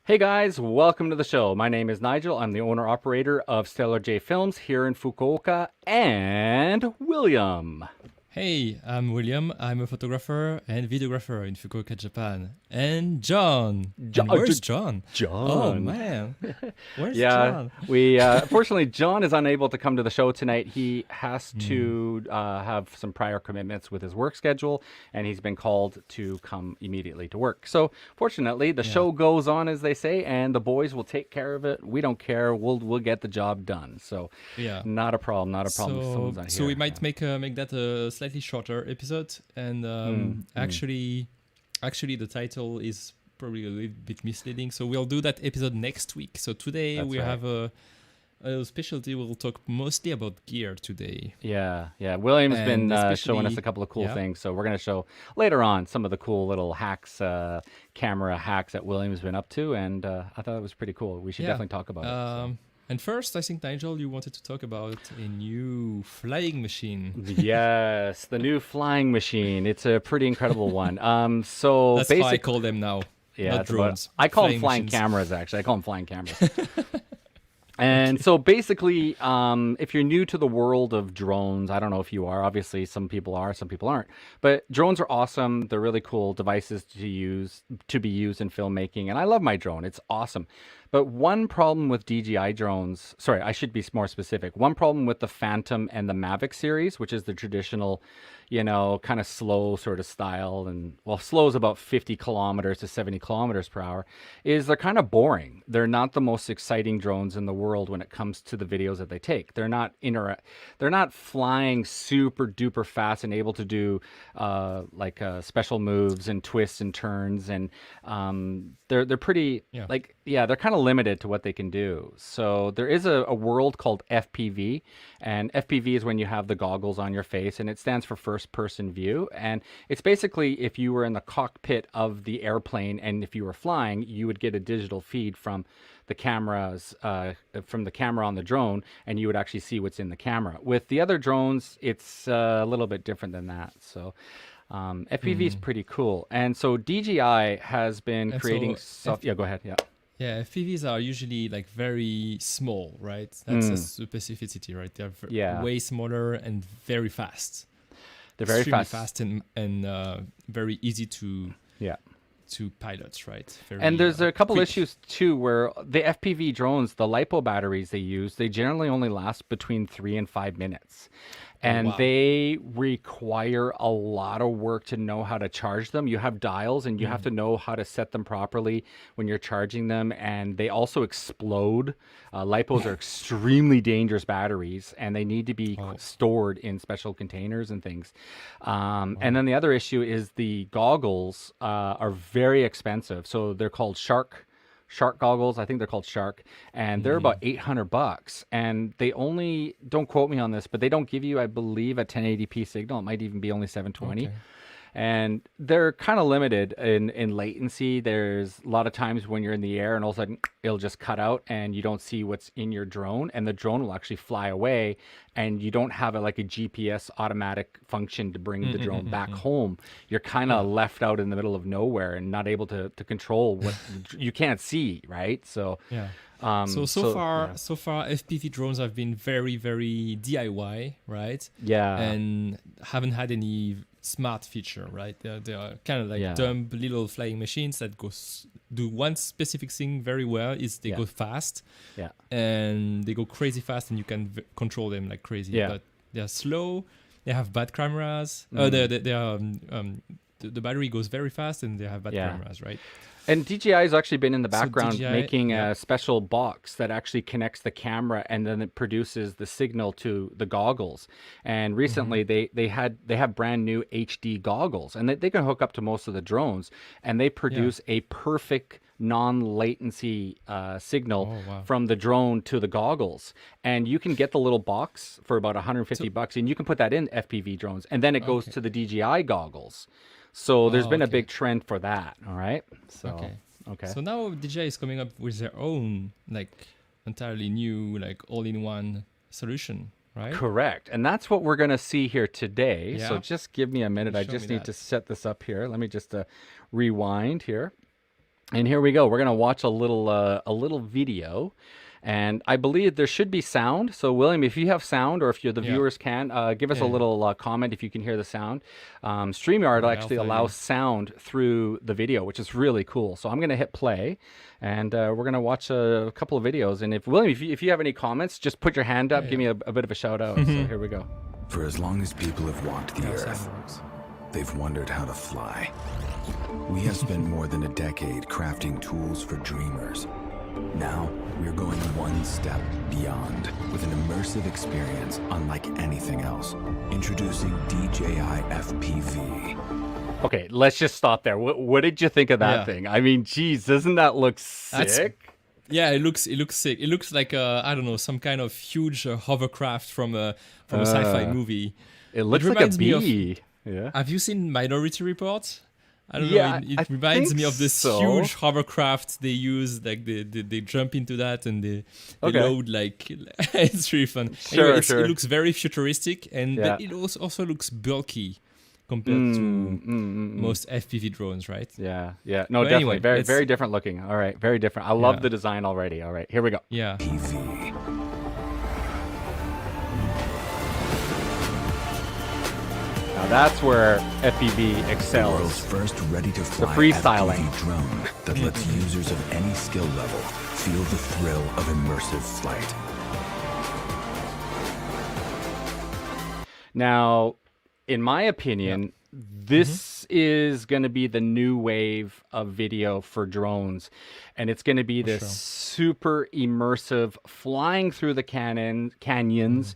Hey guys, welcome to the show. My name is Nigel. I'm the owner-operator of Stellar J Films here in Fukuoka, and William. Hey, I'm William. I'm a photographer and videographer in Fukuoka, Japan. And John. And where's John? Oh John. man, where's Yeah, John? we unfortunately John is unable to come to the show tonight. He has to have some prior commitments with his work schedule, and he's been called to come immediately to work. So fortunately, the Yeah. show goes on, as they say, and the boys will take care of it. We don't care. We'll get the job done. So Yeah. not a problem. Not a problem. So, Someone's not so we here. might make that a slightly shorter episode. And actually, the title is probably a little bit misleading. So we'll do that episode next week. So today That's we right. have a specialty. We'll talk mostly about gear today. Yeah. William's been And showing us especially, a couple of cool yeah. things, so we're going to show later on some of the cool little hacks, camera hacks that William's been up to, and I thought it was pretty cool. We should Yeah. definitely talk about it. And first, I think, Nigel, you wanted to talk about a new flying machine. Yes, the new flying machine. It's a pretty incredible one. So That's how I basically, call them now. yeah, Not it's about- drones. I call them flying machines. cameras. Actually, I call them flying cameras. And so basically, if you're new to the world of drones, I don't know if you are. Obviously, some people are, some people aren't. But drones are awesome. They're really cool devices to be used in filmmaking. And I love my drone. It's awesome. But one problem with DJI drones, sorry, I should be more specific. One problem with the Phantom and the Mavic series, which is the traditional, kind of slow sort of style, and well, slow is about 50 kilometers to 70 kilometers per hour, is they're kind of boring. They're not the most exciting drones in the world when it comes to the videos that they take. They're not flying super duper fast and able to do special moves and twists and turns, and they're pretty they're kind of limited to what they can do. So there is a world called FPV, and FPV is when you have the goggles on your face, and it stands for first person view. And it's basically if you were in the cockpit of the airplane, and if you were flying, you would get a digital feed from the cameras, from the camera on the drone, and you would actually see what's in the camera. With the other drones, it's a little bit different than that. So FPV is pretty cool. And so DJI has been And creating so soft. Yeah, go ahead. Yeah. Yeah, FPVs are usually like very small, right? That's a specificity, right? They're Yeah. way smaller and very fast. They're very Extremely fast. and very easy Yeah. to pilot, right? Very, And there's a couple quick. issues too where the FPV drones, the LiPo batteries they use, they generally only last between 3 and 5 minutes. And wow. they require a lot of work to know how to charge them. You have dials, and you have to know how to set them properly when you're charging them. And they also explode. LiPos are extremely dangerous batteries, and they need to be stored in special containers and things. And then the other issue is the goggles are very expensive. So they're called Shark goggles. I think they're called Shark, and they're about $800. And they only, don't quote me on this, but they don't give you, I believe, a 1080p signal. It might even be only 720. Okay. And they're kind of limited in latency. There's a lot of times when you're in the air and all of a sudden it'll just cut out and you don't see what's in your drone, and the drone will actually fly away, and you don't have a GPS automatic function to bring the drone back home. You're kind of left out in the middle of nowhere and not able to control what you can't see, right? So Yeah. so So far, yeah. FPV drones have been very, very DIY, right? Yeah. And haven't had any smart feature, right? They are kind of like Yeah. dumb little flying machines that do one specific thing very well. Is they Yeah. go fast, Yeah. and they go crazy fast, and you can control them like crazy. Yeah. But they're slow. They have bad cameras. They are. The battery goes very fast, and they have bad Yeah. cameras, right? And DJI has actually been in the So background DJI, making yeah. a special box that actually connects the camera, and then it produces the signal to the goggles. And recently they have brand new HD goggles, and they can hook up to most of the drones, and they produce a perfect non-latency signal Oh, wow. from the drone to the goggles. And you can get the little box for about $150, and you can put that in FPV drones, and then it goes to the DJI goggles. So there's been a big trend for that. All right. So okay. So now DJI is coming up with their own entirely new all-in-one solution, right? Correct. And that's what we're going to see here today. So Yeah. just give me a minute. I Show just me need to that. set this up here. Let me just rewind here. And here we go. We're gonna watch a little video, and I believe there should be sound. So William, if you have sound, or if the Yeah. viewers can, give us a Yeah. little comment if you can hear the sound. StreamYard I'll actually tell you. allows sound through the video, which is really cool. So I'm gonna hit play, and we're gonna watch a couple of videos. And if William, if you have any comments, just put your hand up. Give me a bit of a shout out. So here we go. For as long as people have walked the How earth, sound works. they've wondered how to fly. We have spent more than a decade crafting tools for dreamers. Now, we're going one step beyond with an immersive experience unlike anything else. Introducing DJI FPV. Okay, let's just stop there. What did you think of that Yeah. thing? I mean, geez, doesn't that look That's- sick? Yeah, it looks sick. It looks like I don't know, some kind of huge hovercraft from a sci-fi movie. It looks like a reminds me of- bee. Yeah. Have you seen Minority Report? I don't Yeah, know. It I reminds think me of this so. huge hovercraft they use. Like they jump into that and they Okay. load like it's really fun. Sure, Anyway, sure. It looks very futuristic and Yeah. but it also looks bulky compared to most FPV drones, right? Yeah, yeah. No, But definitely. anyway, Very, it's- very different looking. All right, very different. I love Yeah. the design already. All right, here we go. Yeah. PV. Now that's where FPV The world's excels. first ready-to-fly freestyling. FPV drone that lets users of any skill level feel the thrill of immersive flight. Now, in my opinion, this is going to be the new wave of video for drones, and it's going to be this super immersive flying through the canyons.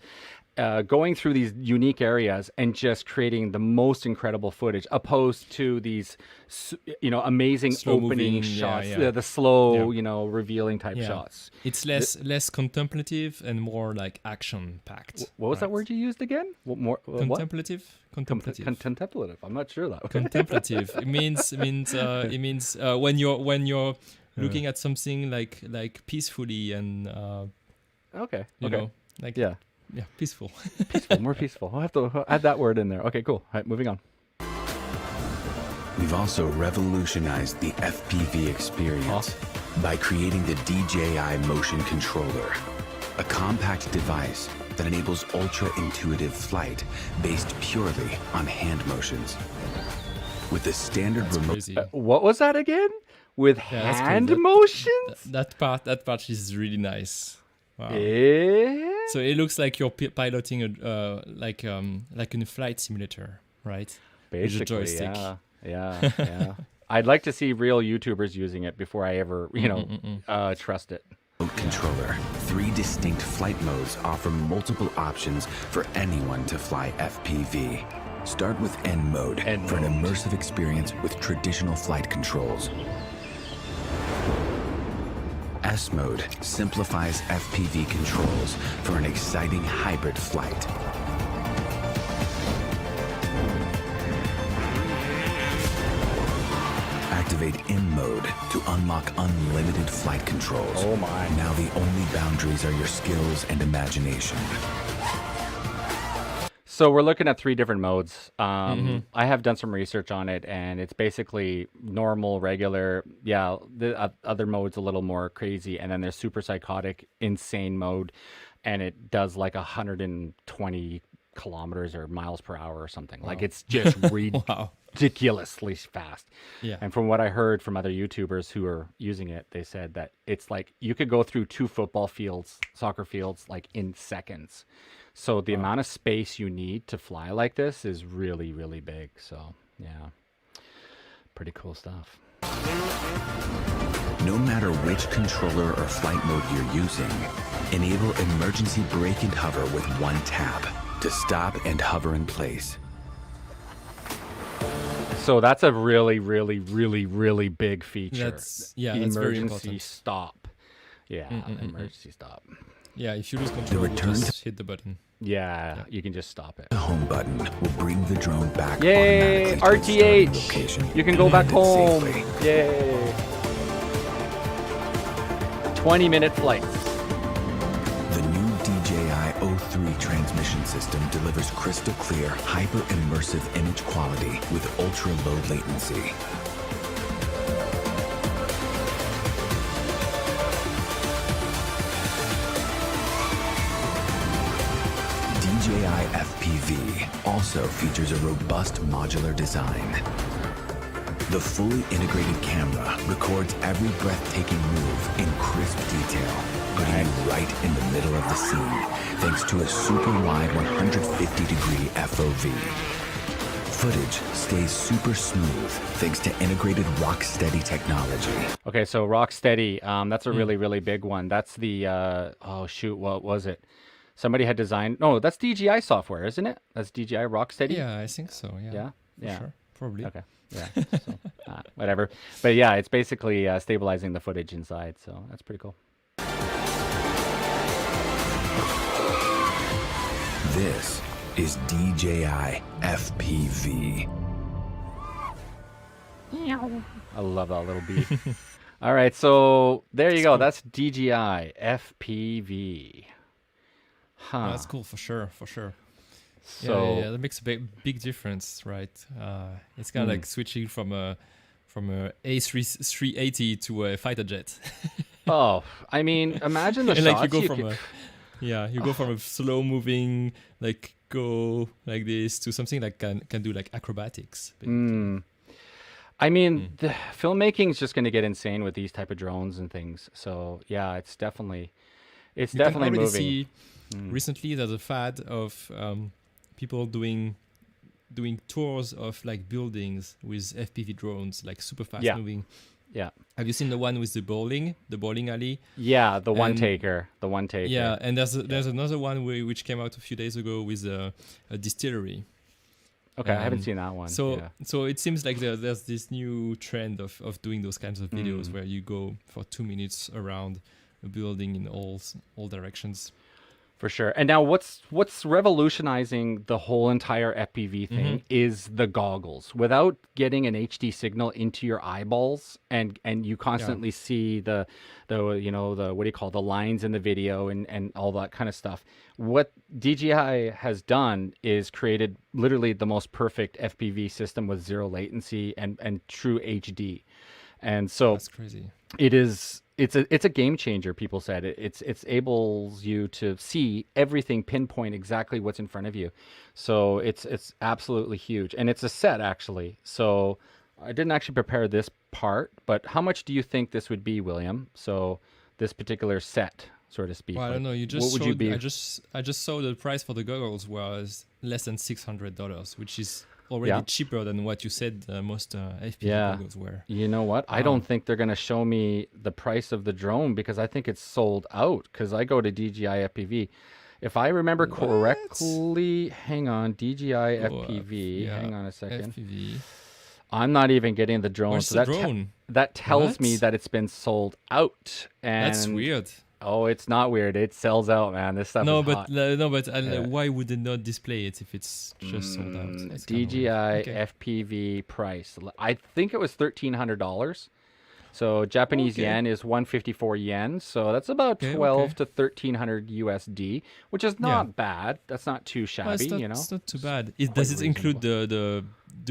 Going through these unique areas and just creating the most incredible footage, opposed to these, amazing Slow opening moving, yeah, shots, yeah. The slow, Yeah. revealing type Yeah. shots. It's less contemplative and more like action packed. What was that word you used again? What more? What? Contemplative. Contemplative. Contemplative. I'm not sure that. Contemplative. It means when you're looking at something like peacefully and Okay. you Okay. know like Yeah. yeah, peaceful. Peaceful, more peaceful. I'll have to add that word in there. Okay, cool. All right, moving on. We've also revolutionized the FPV experience by creating the DJI Motion Controller, a compact device that enables ultra-intuitive flight based purely on hand motions. With the standard remote Crazy. What was that again? With Yeah, that's hand crazy. motions? That part is really nice. Wow. Yeah. So it looks like you're piloting a like in a flight simulator, right? With a Basically, joystick. yeah. I'd like to see real YouTubers using it before I ever, trust it. controller. 3 distinct flight modes offer multiple options for anyone to fly FPV. Start with N mode N for an mode. immersive experience with traditional flight controls. S mode simplifies FPV controls for an exciting hybrid flight. Activate M mode to unlock unlimited flight controls. Oh my. Now the only boundaries are your skills and imagination. So we're looking at 3 different modes. I have done some research on it, and it's basically normal, regular. Yeah, the other mode's a little more crazy, and then there's super psychotic, insane mode, and it does like 120 kilometers or miles per hour or something. Like it's just Wow. ridiculously fast. Yeah. And from what I heard from other YouTubers who are using it, they said that it's like you could go through 2 football fields, soccer fields, like in seconds. So the amount of space you need to fly like this is really, really big. So yeah, pretty cool stuff. No matter which controller or flight mode you're using, enable emergency brake and hover with one tap to stop and hover in place. So that's a really, really, really, really big feature. That's very emergency important. stop. Yeah, emergency stop. Yeah, if you lose control, you return just hit the button. Yeah, you can just stop it. The home button will bring the drone back Yay, automatically to its starting RTH. location. You can go back and home. safely. Yay. 20-minute flights. The new DJI O3 transmission system delivers crystal clear, hyper-immersive image quality with ultra-low latency. DJI FPV also features a robust modular design. The fully integrated camera records every breathtaking move in crisp detail, putting you right in the middle of the scene thanks to a super wide 150-degree FOV. Footage stays super smooth thanks to integrated rock-steady technology. Okay, so Rocksteady, that's a really, really big one. That's the, oh shoot, what was it? Somebody had designed, no, that's DJI software, isn't it? That's DJI Rocksteady? Yeah, I think so. Yeah. Yeah? For Yeah. sure. Probably. Okay, yeah, so, whatever. But yeah, it's basically stabilizing the footage inside, so that's pretty cool. This is DJI FPV. I love that little bee. All right, so there you go. That's DJI FPV. Huh. That's cool for sure. For sure. So Yeah, that makes a big difference, right? It's kind of like switching from a A380 to a fighter jet. oh, I mean, imagine the And shots like you go you from could- you go from a slow moving like go like this to something that can do like acrobatics. I mean, the filmmaking is just going to get insane with these type of drones and things. So yeah, it's definitely You can already moving. see recently there's a fad of people doing tours of like buildings with FPV drones, like super fast Yeah. moving. Yeah, Have you seen the one with the bowling alley? yeah, the one And- taker. Yeah, and there's another one which came out a few days ago with a distillery. Okay, I haven't Um, seen that one. So yeah. so it seems like there's this new trend of doing those kinds of videos where you go for 2 minutes around a building in all directions. For sure. And now what's revolutionizing the whole entire FPV thing is the goggles. Without getting an HD signal into your eyeballs and you constantly see the you know, the what do you call it, the lines in the video and all that kind of stuff. What DJI has done is created literally the most perfect FPV system with zero latency and true HD. And so That's crazy. it's a game changer. People said it's enables you to see everything, pinpoint exactly what's in front of you. So it's absolutely huge, and it's a set actually. So I didn't actually prepare this part, but how much do you think this would be, William? So this particular set, so to speak. Well, I like, don't know. You just what would you showed, be? I just saw the price for the goggles was less than $600, which is already Yeah. cheaper than what you said most FPV Yeah. goggles were. You know what? I don't think they're going to show me the price of the drone because I think it's sold out because I go to DJI FPV. If I remember correctly, hang on, DJI FPV. Yeah, Hang on a second. FPV. I'm not even getting the drone. Where's so the that drone? that tells me What? that it's been sold out. And That's weird. Oh, it's not weird. It sells out, man. This stuff No, is but hot. why would they not display it if it's just sold out? That's kinda DJI weird. Okay. FPV price. I think it was $1,300. So Japanese Okay. yen is 154 yen. So that's about Okay, 12 okay. to 1,300 USD, which is not bad. That's not too Well, shabby, you know. it's not too bad. Does it include the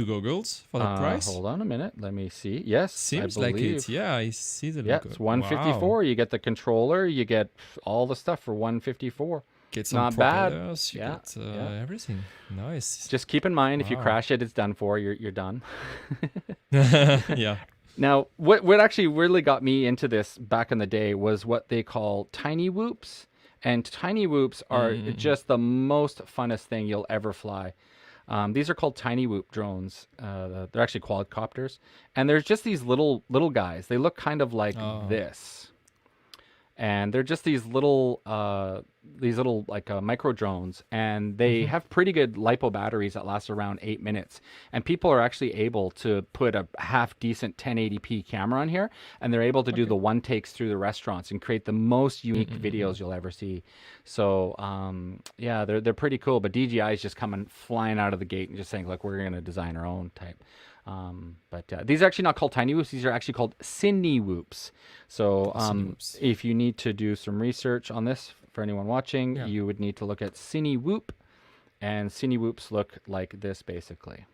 goggles for the price? Hold on a minute. Let me see. Yes, Seems I like believe. it. Yeah, I see the Yeah, logo. it's 154. Wow. You get the controller, you get all the stuff for 154. Get some Not bad. propellers, you Yeah, get yeah. everything. Nice. Just keep in mind if you Wow. crash it, it's done for. You're done. Yeah. Now, what actually really got me into this back in the day was what they call tiny whoops. And tiny whoops are just the most funnest thing you'll ever fly. These are called tiny whoop drones. They're actually quadcopters. And there's just these little guys. They look kind of like this. And they're just these little like micro drones, and they have pretty good lipo batteries that last around 8 minutes. And people are actually able to put a half decent 1080p camera on here, and they're able to do the one takes through the restaurants and create the most unique videos you'll ever see. So yeah, they're pretty cool. But DJI is just coming flying out of the gate and just saying, look, we're going to design our own type. But these are actually not called tiny whoops. These are actually called cine whoops. So Cine whoops. if you need to do some research on this for anyone watching, Yeah. you would need to look at cine whoop, and cine whoops look like this basically.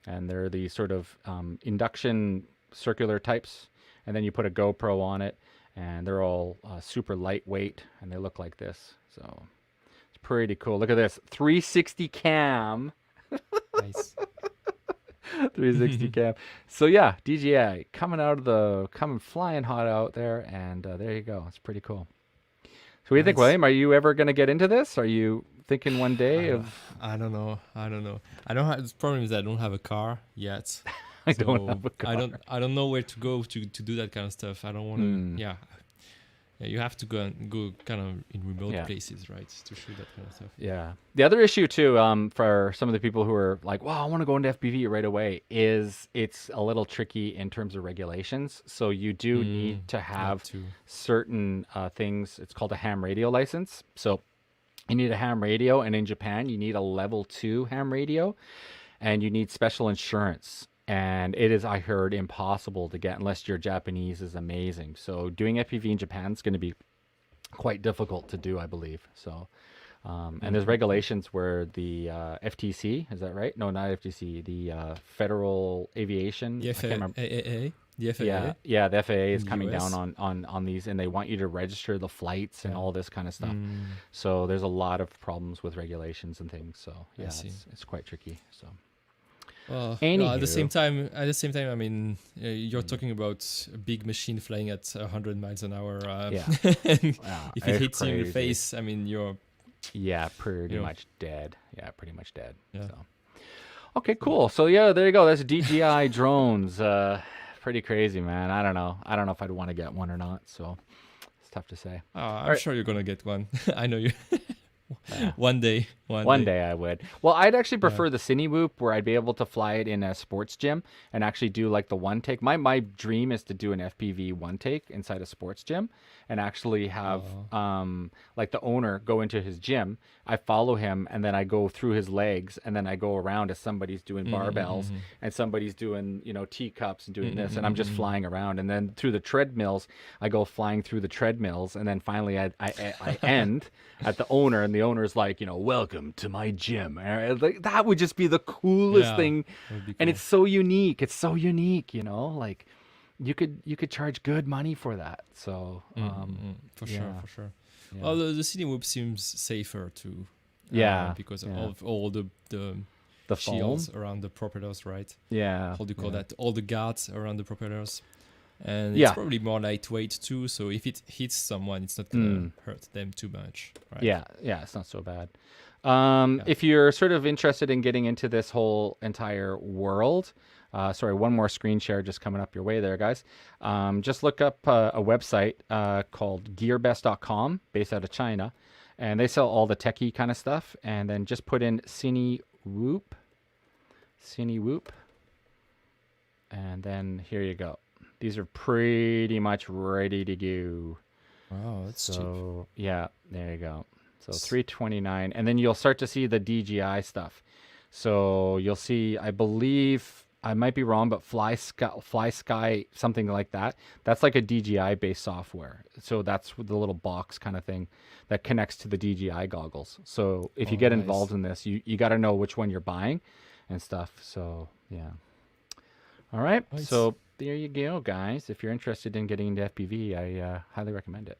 And they're the sort of induction circular types, and then you put a GoPro on it, and they're all super lightweight, and they look like this. So it's Pretty cool. Look at this 360 cam. Nice. 360 cam. So yeah, DJI coming flying hot out there, and there you go. It's pretty cool. So what do you think, Nice. William? Are you ever going to get into this? Are you thinking one day of? I don't know. I don't have. The problem is I don't have a car yet. I don't So have a car. I don't know where to go to do that kind of stuff. I don't want to. Hmm. Yeah. Yeah, you have to go kind of in remote Yeah. places, right, to shoot that kind of stuff. Yeah. The other issue too, for some of the people who are like, "Wow, I want to go into FPV right away," is it's a little tricky in terms of regulations. So you do need to have to. certain things. It's called a ham radio license. So you need a ham radio, and in Japan, you need a level 2 ham radio, and you need special insurance. And it is, I heard, impossible to get unless your Japanese is amazing. So doing FPV in Japan is going to be quite difficult to do, I believe. So, and there's regulations where the FTC, is that right? No, not FTC. The Federal Aviation. The I can't remember. FAA. The FAA. Yeah, the FAA is in the coming US. down on these, and they want you to register the flights and Yeah. all this kind of stuff. Mm. So there's a lot of problems with regulations and things. So I yeah, see. it's quite tricky. So Well, Anywho. at the same time, I mean, you're talking about a big machine flying at 100 miles an hour. Yeah. And Yeah, if it it's hits you in the crazy. face, I mean, you're yeah, pretty Yeah. much dead. Yeah, pretty much dead. Yeah. So okay, cool. So yeah, there you go. That's DJI drones. Pretty crazy, man. I don't know if I'd want to get one or not. So it's tough to say. I'm right. sure you're gonna get one. I know you. Yeah. One day. One day I would. Well, I'd actually prefer the Cine Whoop, where I'd be able to fly it in a sports gym and actually do like the one take. My dream is to do an FPV one take inside a sports gym and actually have like the owner go into his gym. I follow him, and then I go through his legs, and then I go around as somebody's doing barbells and somebody's doing, teacups and doing this, and I'm just flying around. And then through the treadmills, I go flying through the treadmills, and then finally I end at the owner, and the owner's like, welcome to my gym. And like, that would just be the coolest Yeah, thing. that would be And cool. it's so unique. It's so unique, like you could charge good money for that. So For yeah. sure, for sure. Yeah. Well, the Cine Whoop seems safer too. Yeah, because yeah. of all the the foam. shields around the propellers, right? Yeah. How do you call yeah. that? All the guards around the propellers. And Yeah. it's probably more lightweight too, so if it hits someone, it's not gonna hurt them too much, right? Yeah, it's not so bad. If you're sort of interested in getting into this whole entire world, sorry, one more screen share just coming up your way there, guys. Just look up a website called gearbest.com, based out of China, and they sell all the techie kind of stuff. And then just put in Cine Whoop, and then here you go. These are pretty much ready to go. Wow, that's cheap. So yeah, there you go. So $329, and then you'll start to see the DJI stuff. So you'll see, I believe, I might be wrong, but Fly Sky, something like that. That's like a DJI based software. So that's the little box kind of thing that connects to the DJI goggles. So if you get nice. involved in this, you got to know which one you're buying and stuff. So yeah. All right. Nice. So there you go, guys. If you're interested in getting into FPV, I highly recommend it.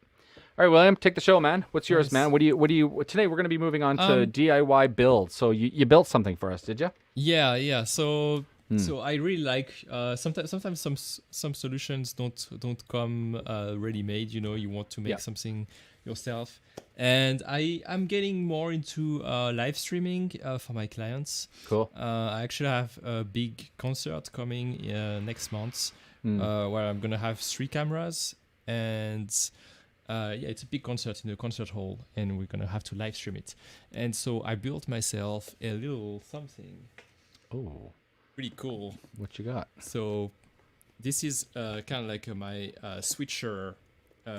All right, William, take the show, man. What's yours, Nice. man? What do you today we're going to be moving on to DIY build. So you built something for us, did you? Yeah. So I really like sometimes some solutions don't come ready made. You want to make Yeah. something yourself, and I'm getting more into live streaming for my clients. Cool. I actually have a big concert coming next month where I'm gonna have 3 cameras, and it's a big concert in the concert hall, and we're gonna have to live stream it. And so I built myself a little something Oh, pretty cool. what you got? So this is kind of like my switcher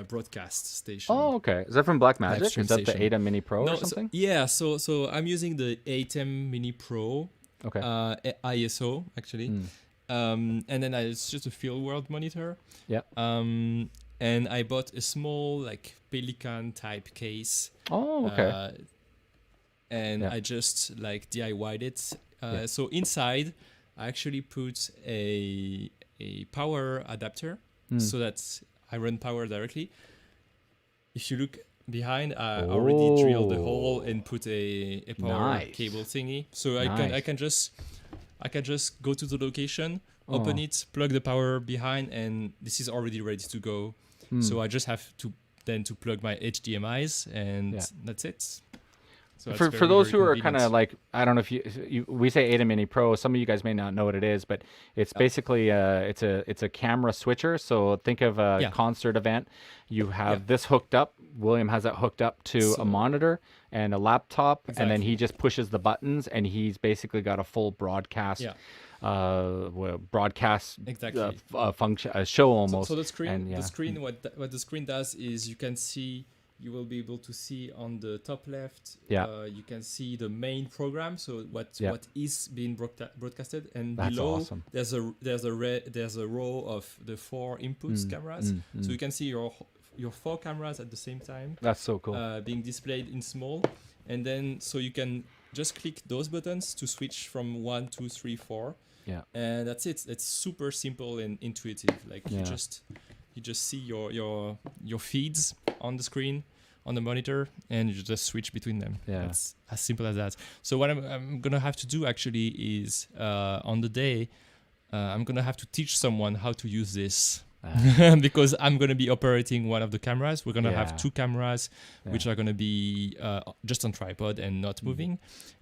broadcast station. Oh, okay. Is that from Blackmagic? stream Is that the station. Atem Mini Pro or So, something? so I'm using the Atem Mini Pro Okay. ISO actually. And then it's just a field world monitor. Yeah. And I bought a small like Pelican type case. Oh, okay. And Yeah. I just like DIY'd it. Yeah. So inside, I actually put a power adapter so that I run power directly. If you look behind, I already drilled the hole and put a power Nice. cable thingy. So Nice. I can just go to the location, open it, plug the power behind, and this is already ready to go. So I just have to plug my HDMI's, and that's it. So For very, those very who are kind convenient. of like, I don't know if we say Atem Mini Pro. Some of you guys may not know what it is, but it's basically it's a camera switcher. So think of a concert event. You have this hooked up. William has that hooked up to a monitor and a laptop, and then he just pushes the buttons, and he's basically got a full broadcast. Broadcast function, a show almost. So the screen, and, the screen, what the screen does is you will be able to see on the top left. You can see the main program. So what is being broadcasted, and That's below awesome. there's a row of the 4 inputs cameras. So you can see your 4 cameras at the same time. That's so cool. Being displayed in small, and then so you can just click those buttons to switch from 1, 2, 3, 4. Yeah. And that's it. It's super simple and intuitive. Like you just see your feeds on the screen, on the monitor, and you just switch between them. Yeah. It's as simple as that. So what I'm gonna have to do actually is on the day, I'm gonna have to teach someone how to use this. Because I'm going to be operating one of the cameras. We're going to have 2 cameras, which are going to be just on tripod and not moving.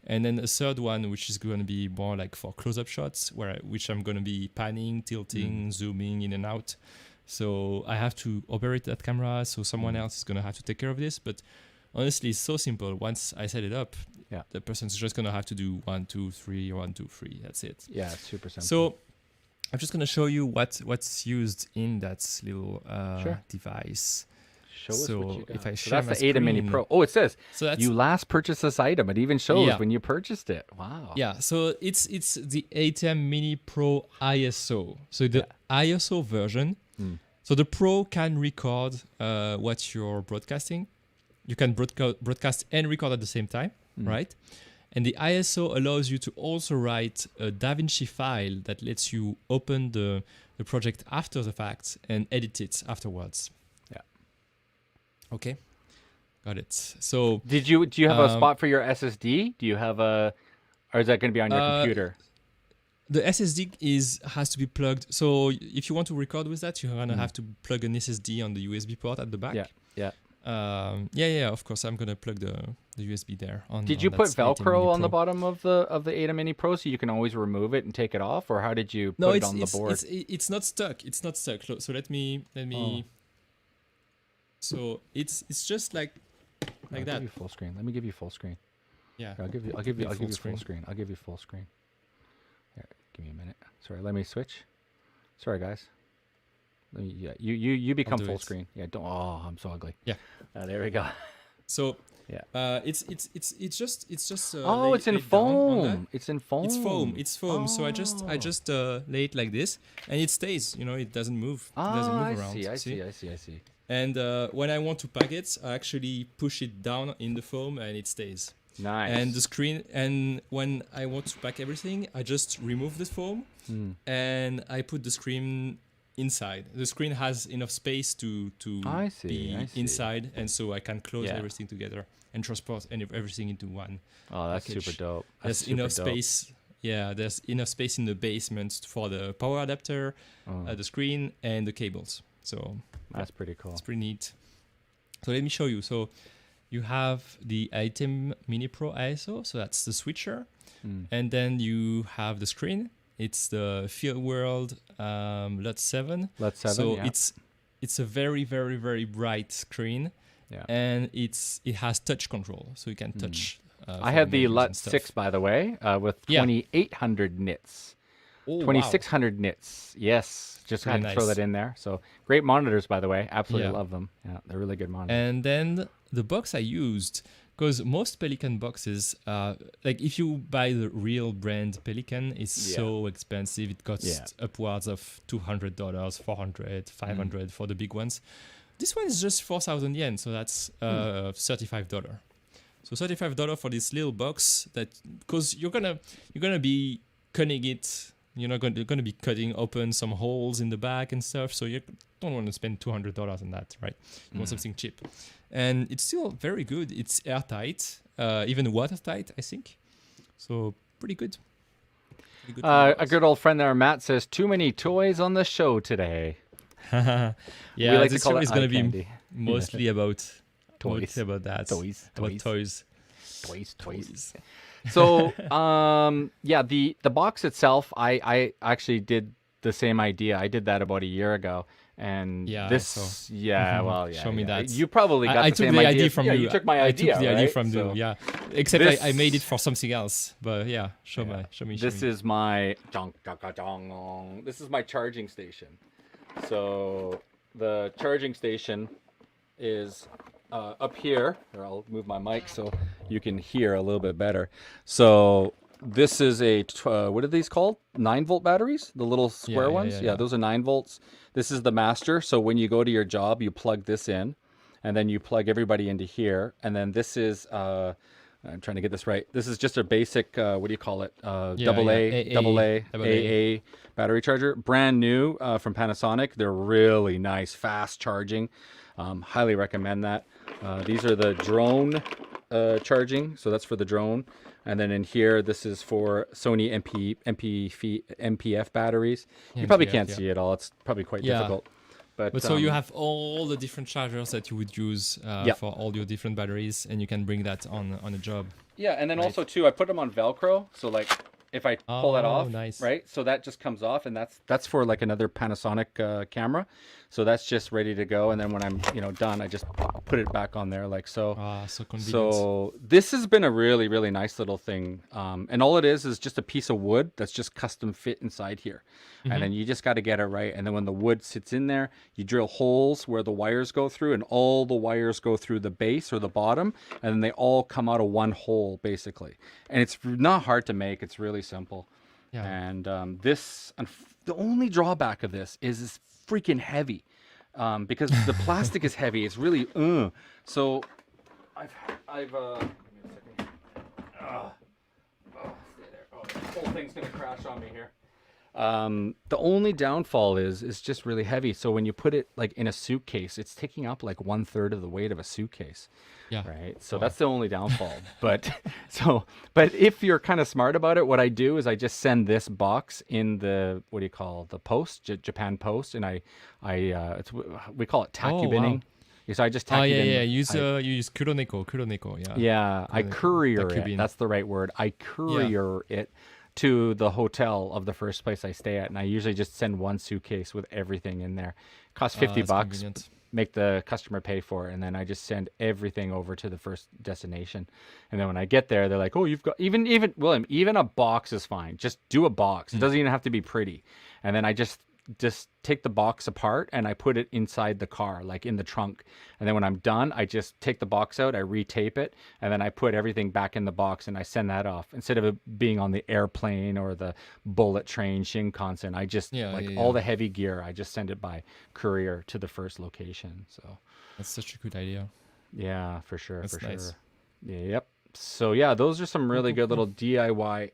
And then a third one, which is going to be more like for close-up shots, which I'm going to be panning, tilting, zooming in and out. So I have to operate that camera. So someone else is going to have to take care of this. But honestly, it's so simple. Once I set it up, the person's just going to have to do 1, 2, 3, 1, 2, 3. That's it. Yeah, it's super simple. So I'm just going to show you what's used in that little device. Show us what you got. If I So share that's my the Atem Mini screen- Pro. Oh, it says So that's, you last purchased this item. It even shows when you purchased it. Wow. Yeah, so it's the Atem Mini Pro ISO. So the ISO version. So the Pro can record what you're broadcasting. You can broadcast and record at the same time, right? And the ISO allows you to also write a DaVinci file that lets you open the project after the fact and edit it afterwards. Yeah. Okay. Got it. So do you have a spot for your SSD? Do you have or is that going to be on your computer? The SSD has to be plugged. So if you want to record with that, you're gonna have to plug an SSD on the USB port at the back. Yeah. Of course, I'm gonna plug the USB there. Did you put Velcro on the bottom of the Atem Mini Pro so you can always remove it and take it off, or how did you put it on the board? It's not stuck. It's not stuck. So let me. So it's just like that. Give you full screen. Let me give you full screen. Yeah. I'll give you full screen. I'll give you full screen. Here, give me a minute. Sorry, let me switch. Sorry, guys. You become full screen. Yeah, don't. Oh, I'm so ugly. Yeah. There we go. So it's just it's in foam. It's in foam. It's foam. So I just lay it like this, and it stays. It doesn't move. It doesn't move around. I see. And when I want to pack it, I actually push it down in the foam, and it stays. Nice. And the screen, and when I want to pack everything, I just remove the foam, and I put the screen inside. The screen has enough space to be inside, and so I can close everything together and transport everything into one. Oh, that's package. super dope. There's enough space. Yeah, there's enough space in the basement for the power adapter, the screen, and the cables. So that's pretty cool. It's pretty neat. So let me show you. So you have the Atem Mini Pro ISO. So that's the switcher, and then you have the screen. It's the Field World LUT7. LUT7. So it's a very, very, very bright screen, and it has touch control, so you can touch. I had the LUT6, by the way, with 2,800 nits. Oh, 2,600 nits. Yes, just had to throw that in there. So great monitors, by the way. Absolutely love them. Yeah, they're really good monitors. And then the box I used, because most Pelican boxes, like if you buy the real brand Pelican, it's so expensive. It costs upwards of $200, $400, $500 for the big ones. This one is just 4,000 yen, so that's $35. So $35 for this little box, that because you're gonna be cutting it, You're not going to be cutting open some holes in the back and stuff. So you don't want to spend $200 on that, right? You want something cheap. And it's still very good. It's airtight, even watertight, I think. So pretty good. Pretty good A good old friend there, Matt, says, too many toys on the show today. Yeah, like to this call show it is going eye to be candy. mostly about Toys. mostly about that. Toys. About Toys. toys. Toys. So, yeah, the box itself, I actually did the same idea. I did that about a year ago. And Yeah, this, so- yeah, well, yeah. Show me yeah. that. You probably got I the took same the idea. idea from yeah, you. you took my I took idea, the right? idea from So you. Yeah, except this- I made it for something else. But yeah, show me. This is my this is my charging station. So the charging station is up here. Here, I'll move my mic so you can hear a little bit better. So this is a what are these called? 9-volt batteries, the little square ones. Yeah, those are 9 volts. This is the master. So when you go to your job, you plug this in, and then you plug everybody into here. And then this is I'm trying to get this right. This is just a basic, what do you call it? AA battery charger. Brand new from Panasonic. They're really nice, fast charging. Highly recommend that. These are the drone charging. So that's for the drone. And then in here, this is for Sony MPF batteries. You probably MPF, can't yeah. see it all. It's probably quite Yeah. difficult. But so you have all the different chargers that you would use for all your different batteries, and you can bring that on a job. Yeah, and then also too, I put them on Velcro. So like, if I pull that off, nice. right? So that just comes off, and that's for like another Panasonic camera. So that's just ready to go. And then when I'm done, I just put it back on there like so. So convenient. So this has been a really, really nice little thing. And all it is just a piece of wood that's just custom fit inside here. And then you just got to get it right. And then when the wood sits in there, you drill holes where the wires go through, and all the wires go through the base or the bottom, and then they all come out of one hole basically. And it's not hard to make. It's really simple. Yeah. And the only drawback of this is it's freaking heavy. Because the plastic is heavy. It's really So I've give me a second. Stay there. Oh, the whole thing's gonna crash on me here. The only downfall is it's just really heavy. So when you put it like in a suitcase, it's taking up like 1/3 of the weight of a suitcase. Yeah. Right. So that's the only downfall. but if you're kind of smart about it, what I do is I just send this box in the the post, Japan Post, and we call it takubinning. Wow. So I just Oh tack it in. yeah. You use kuroneko. Yeah. Yeah, I courier takubin. it. That's the right word. I courier it to the hotel of the first place I stay at, and I usually just send one suitcase with everything in there. Costs $50. Convenient. Make the customer pay for it, and then I just send everything over to the first destination. And then when I get there, they're like, "Oh, you've got even William, even a box is fine. Just do a box. It doesn't even have to be pretty." And then I just take the box apart and I put it inside the car, like in the trunk. And then when I'm done, I just take the box out, I retape it, and then I put everything back in the box and I send that off. Instead of it being on the airplane or the bullet train Shinkansen, I just all the heavy gear, I just send it by courier to the first location. So That's such a good idea. yeah, for sure. That's for nice. sure. Yep. So yeah, those are some really good little DIY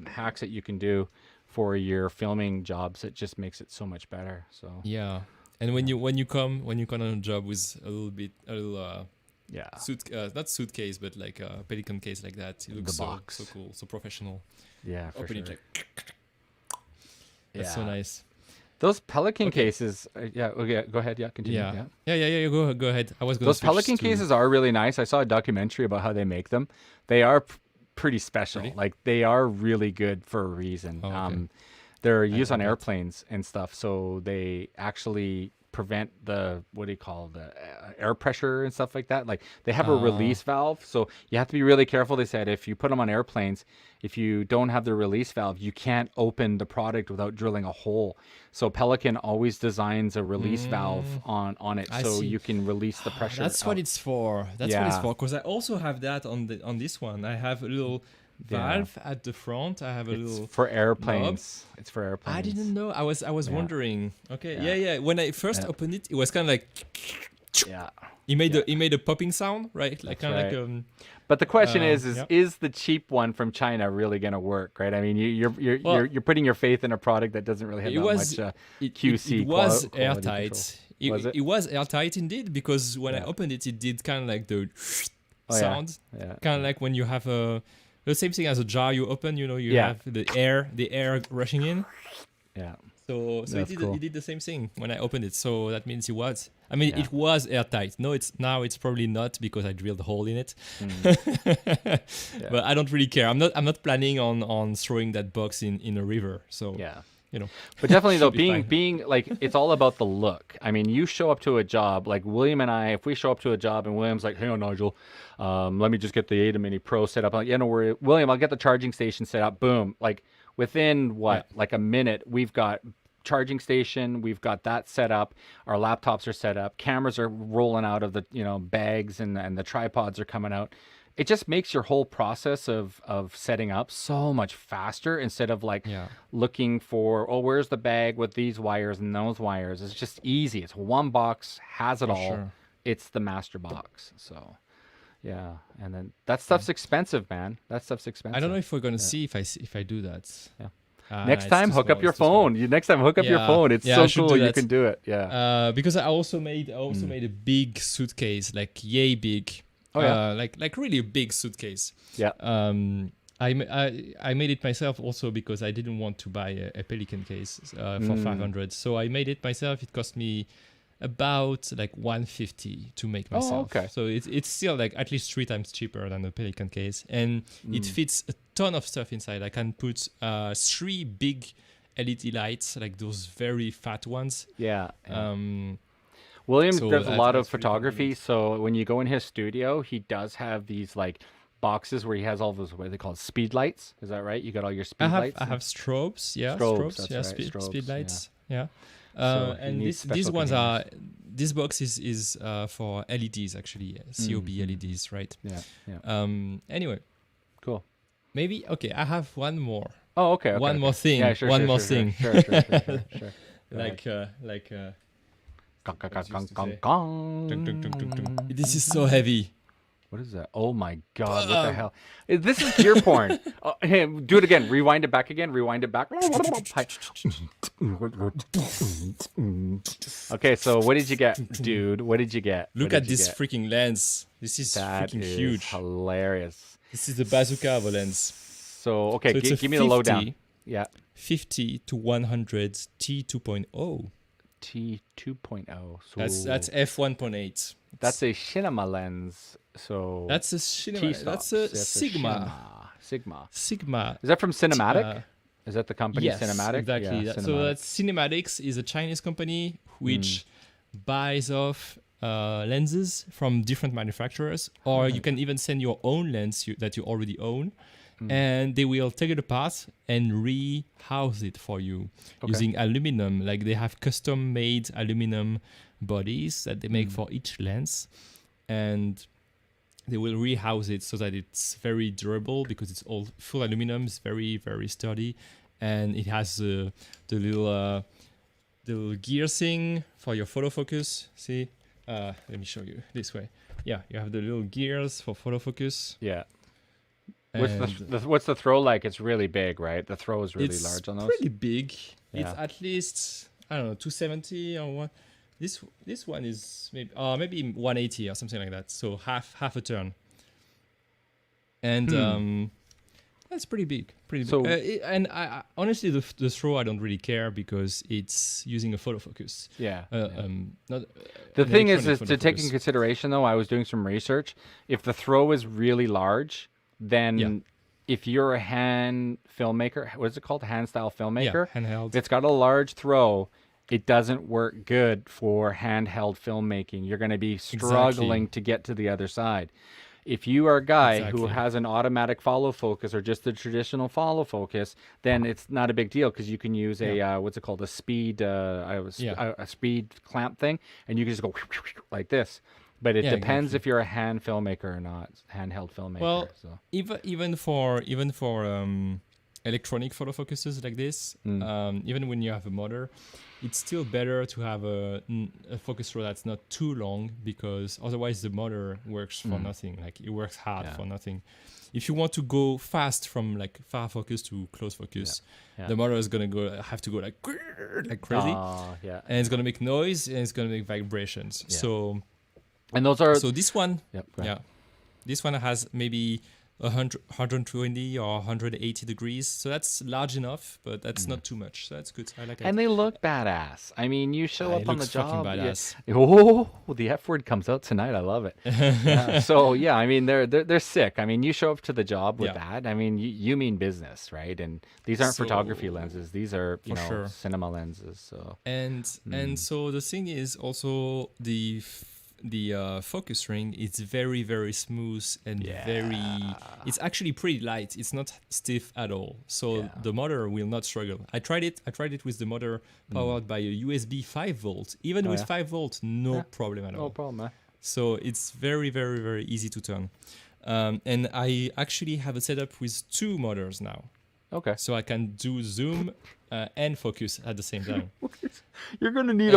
hacks that you can do for your filming jobs. It just makes it so much better. So Yeah. And when you come on a job with a little not suitcase, but like a Pelican case like that, it looks so cool, so professional. Yeah, for Opening sure. That's so nice. Those Pelican cases, okay, go ahead. Yeah, continue. Yeah. Go ahead. I was going. Those Pelican cases are really nice. I saw a documentary about how they make them. They are pretty special. Really? Like they are really good for a reason. Oh, okay. They're used on heard that. airplanes and stuff, so they actually prevent the air pressure and stuff like that. Like they have a release valve, so you have to be really careful. They said if you put them on airplanes, if you don't have the release valve, you can't open the product without drilling a hole. So Pelican always designs a release valve on it, I so see. you can release the pressure. That's what out. it's for. That's what it's for. Because I also have that on this one. I have a little valve at the front. I have a It's little for airplanes. It's for airplanes. I didn't know. I was wondering. Okay. Yeah. Yeah. When I first opened it, it was kind of like Yeah. He made a popping sound, right? Like That's kind of right. like But the question yeah. is the cheap one from China really going to work, right? I mean, Well, you're putting your faith in a product that doesn't really have it that was much it QC was quality control. airtight. Was it? It was airtight indeed, because when I Yeah. opened it, it did kind of like the Oh, yeah. sound, Yeah. kind of like when you have the same thing as a jar you open. You know, you Yeah. have the air rushing in. Yeah. So That's cool. it did the same thing when I opened it. So that means it was. I mean, Yeah. it was airtight. No, it's probably not, because I drilled a hole in it. But I don't really care. I'm not planning on throwing that box in a river. So Yeah. you know. But definitely though, Should be fine. being like, it's all about the look. I mean, you show up to a job like William and I. If we show up to a job and William's like, "Hey, Nigel, let me just get the Atem Mini Pro set up." I'm like, "Yeah, no worry, William. I'll get the charging station set up." Boom! Like within like a minute, we've got charging station. We've got that set up. Our laptops are set up. Cameras are rolling out of the bags, and the tripods are coming out. It just makes your whole process of setting up so much faster, instead of like looking for, oh, where's the bag with these wires and those wires. It's just easy. It's one box, has it all. Sure. It's the master box. So yeah, and then that stuff's expensive, man. That stuff's expensive. I don't know if we're gonna see if I do that. Yeah. Next It's time, too hook up small, your it's too small. phone. Next time, hook up your Yeah. phone. It's Yeah, I so should cool. do You that. can do it. Yeah. Because I also made a big suitcase, like yay big. Oh, yeah. Like really a big suitcase. Yeah. I made it myself also, because I didn't want to buy a Pelican case for 500. So I made it myself. It cost me about like 150 to make myself. okay. So it's still like at least 3 times cheaper than a Pelican case, and it fits a ton of stuff inside. I can put 3 big LED lights, like those very fat ones. Yeah. So William does a that's- lot of that's really photography, so when you go in his studio, he does have these like boxes where he has all those, what are they called, speed lights. Is that right? You got all your speed lights. I have strobes, yeah, Strobes, that's yeah, right, speed strobes, lights, yeah. So he And needs these special ones containers. are this box is for LEDs actually, COB LEDs, right? Yeah. Anyway, Cool. maybe okay. I have one more. Oh, okay. One more thing. Yeah, sure. One sure, more sure, thing. Sure. Sure. Like Gong, gong, What gong, used to gong, say? gong. Tung, tung, tung, tung, tung. This is so heavy. What is that? Oh my God! What the hell? This is gear porn. Hey, do it again. Rewind it back again. Rewind it back. Okay, so what did you get, dude? What did you get? Look What at did you this get? freaking lens. This is That freaking is huge. hilarious. This is the bazooka of a lens. So okay, So it's a give me the lowdown. 50. Yeah. 50 to 100 T2.0. T 2.0. So That's f1.8. that's a cinema lens. So That's a cinema. T-stops. That's a That's Sigma. Sigma. Is that from Cinematic? Is that the company Yes, Cinematic? exactly. Yeah, So Cinematic. that's Cinematics is a Chinese company which buys off lenses from different manufacturers, or you can even send your own lens that you already own, and they will take it apart and rehouse it for you using aluminum. Like they have custom-made aluminum bodies that they make for each lens, and they will rehouse it so that it's very durable because it's all full aluminum. It's very, very sturdy, and it has the little gear thing for your photo focus. See, let me show you this way. Yeah, you have the little gears for photo focus. Yeah. and What's the throw like? It's really big, right? The throw is really it's large on those. pretty big. It's Yeah. at least, I don't know, 270 or what. This one is maybe 180 or something like that. So half a turn. And that's pretty big. Pretty big. So- And I honestly, the throw I don't really care because it's using a photo focus. Yeah. Not The an thing is electronic to take in autofocus. consideration, though, I was doing some research. If the throw is really large, then if you're a hand filmmaker, what is it called? Hand style filmmaker? handheld. If it's got a large throw, it doesn't work good for handheld filmmaking. You're going to be struggling to get to the other side. If you are a guy who Exactly. has an automatic follow focus or just a traditional follow focus, then it's not a big deal because you can use a what's it called, a speed a speed clamp thing, and you can just go like this. But it Yeah, depends exactly. if you're a hand filmmaker or not, handheld filmmaker. Well, so. even for electronic photofocuses like this, even when you have a motor, it's still better to have a focus throw that's not too long, because otherwise the motor works for nothing. Like it works hard for nothing. If you want to go fast from like far focus to close focus, the motor is gonna have to go like crazy, and it's gonna make noise and it's gonna make vibrations. So, and those are this one, this one has maybe 120 or 180 degrees, so that's large enough, but that's not too much, so that's good. I like it. And they look badass. I mean, you show up on the job. Badass. Oh, the F word comes out tonight. I love it. So yeah, I mean, they're sick. I mean, you show up to the job with that. I mean, you mean business, right? And these aren't photography lenses. These are cinema lenses. So and so the thing is also the focus ring is very, very smooth and it's actually pretty light. It's not stiff at all, so the motor will not struggle. I tried it with the motor powered by a USB 5 volt. Even with 5 volt, no problem at all. No problem. So it's very, very, very easy to turn. And I actually have a setup with 2 motors now. Okay. So I can do zoom and focus at the same time. You're gonna need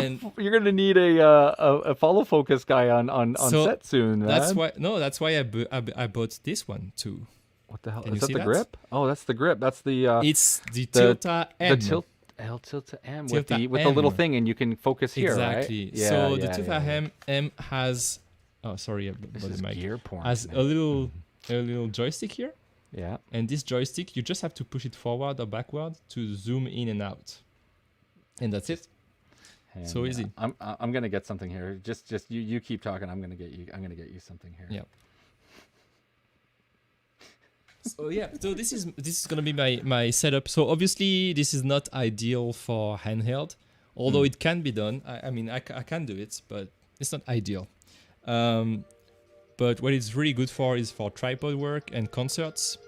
a follow focus guy on set soon, man. That's why I bought this one too. What the hell? Can Is that the grip? Oh, that's the grip. That's the it's the Tilta M. The Tilta M with the little thing, and you can focus here, exactly. Right? So the Tilta M has this is gear porn. Has a little joystick here. Yeah. And this joystick, you just have to push it forward or backward to zoom in and out, and that's it. And, so easy. I'm gonna get something here. Just you keep talking. I'm gonna get you something here. Yeah. So this is gonna be my setup. So obviously this is not ideal for handheld, although it can be done. I mean I can do it, but it's not ideal. But what it's really good for is for tripod work and concerts.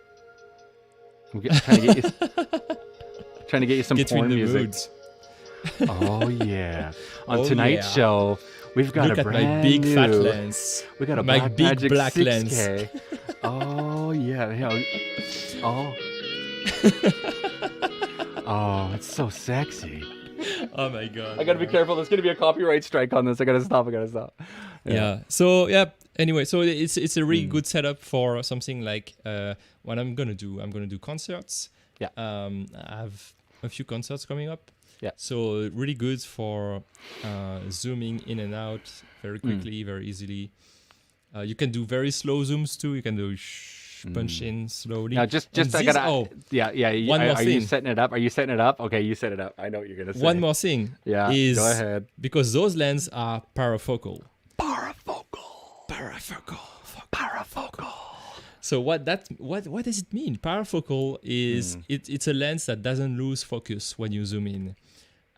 I'm trying to get you some porn music. Oh yeah! On tonight's show, we've got Look a at brand my big new. fat lens. We got a my Black big Magic black 6K. lens. Oh yeah! Oh. Oh, it's so sexy. Oh my god! I gotta be careful. There's gonna be a copyright strike on this. I gotta stop. Yeah. So anyway, so it's a really good setup for something like what I'm gonna do concerts. Yeah. I have a few concerts coming up. Yeah. So really good for zooming in and out very quickly, very easily. You can do very slow zooms too. You can do punch in slowly. Now just I gotta. One more thing. Are you setting it up? Okay, you set it up. I know what you're gonna say. One more thing. Yeah. Is go ahead. Because those lenses are parafocal. So what does it mean? Parafocal is it's a lens that doesn't lose focus when you zoom in.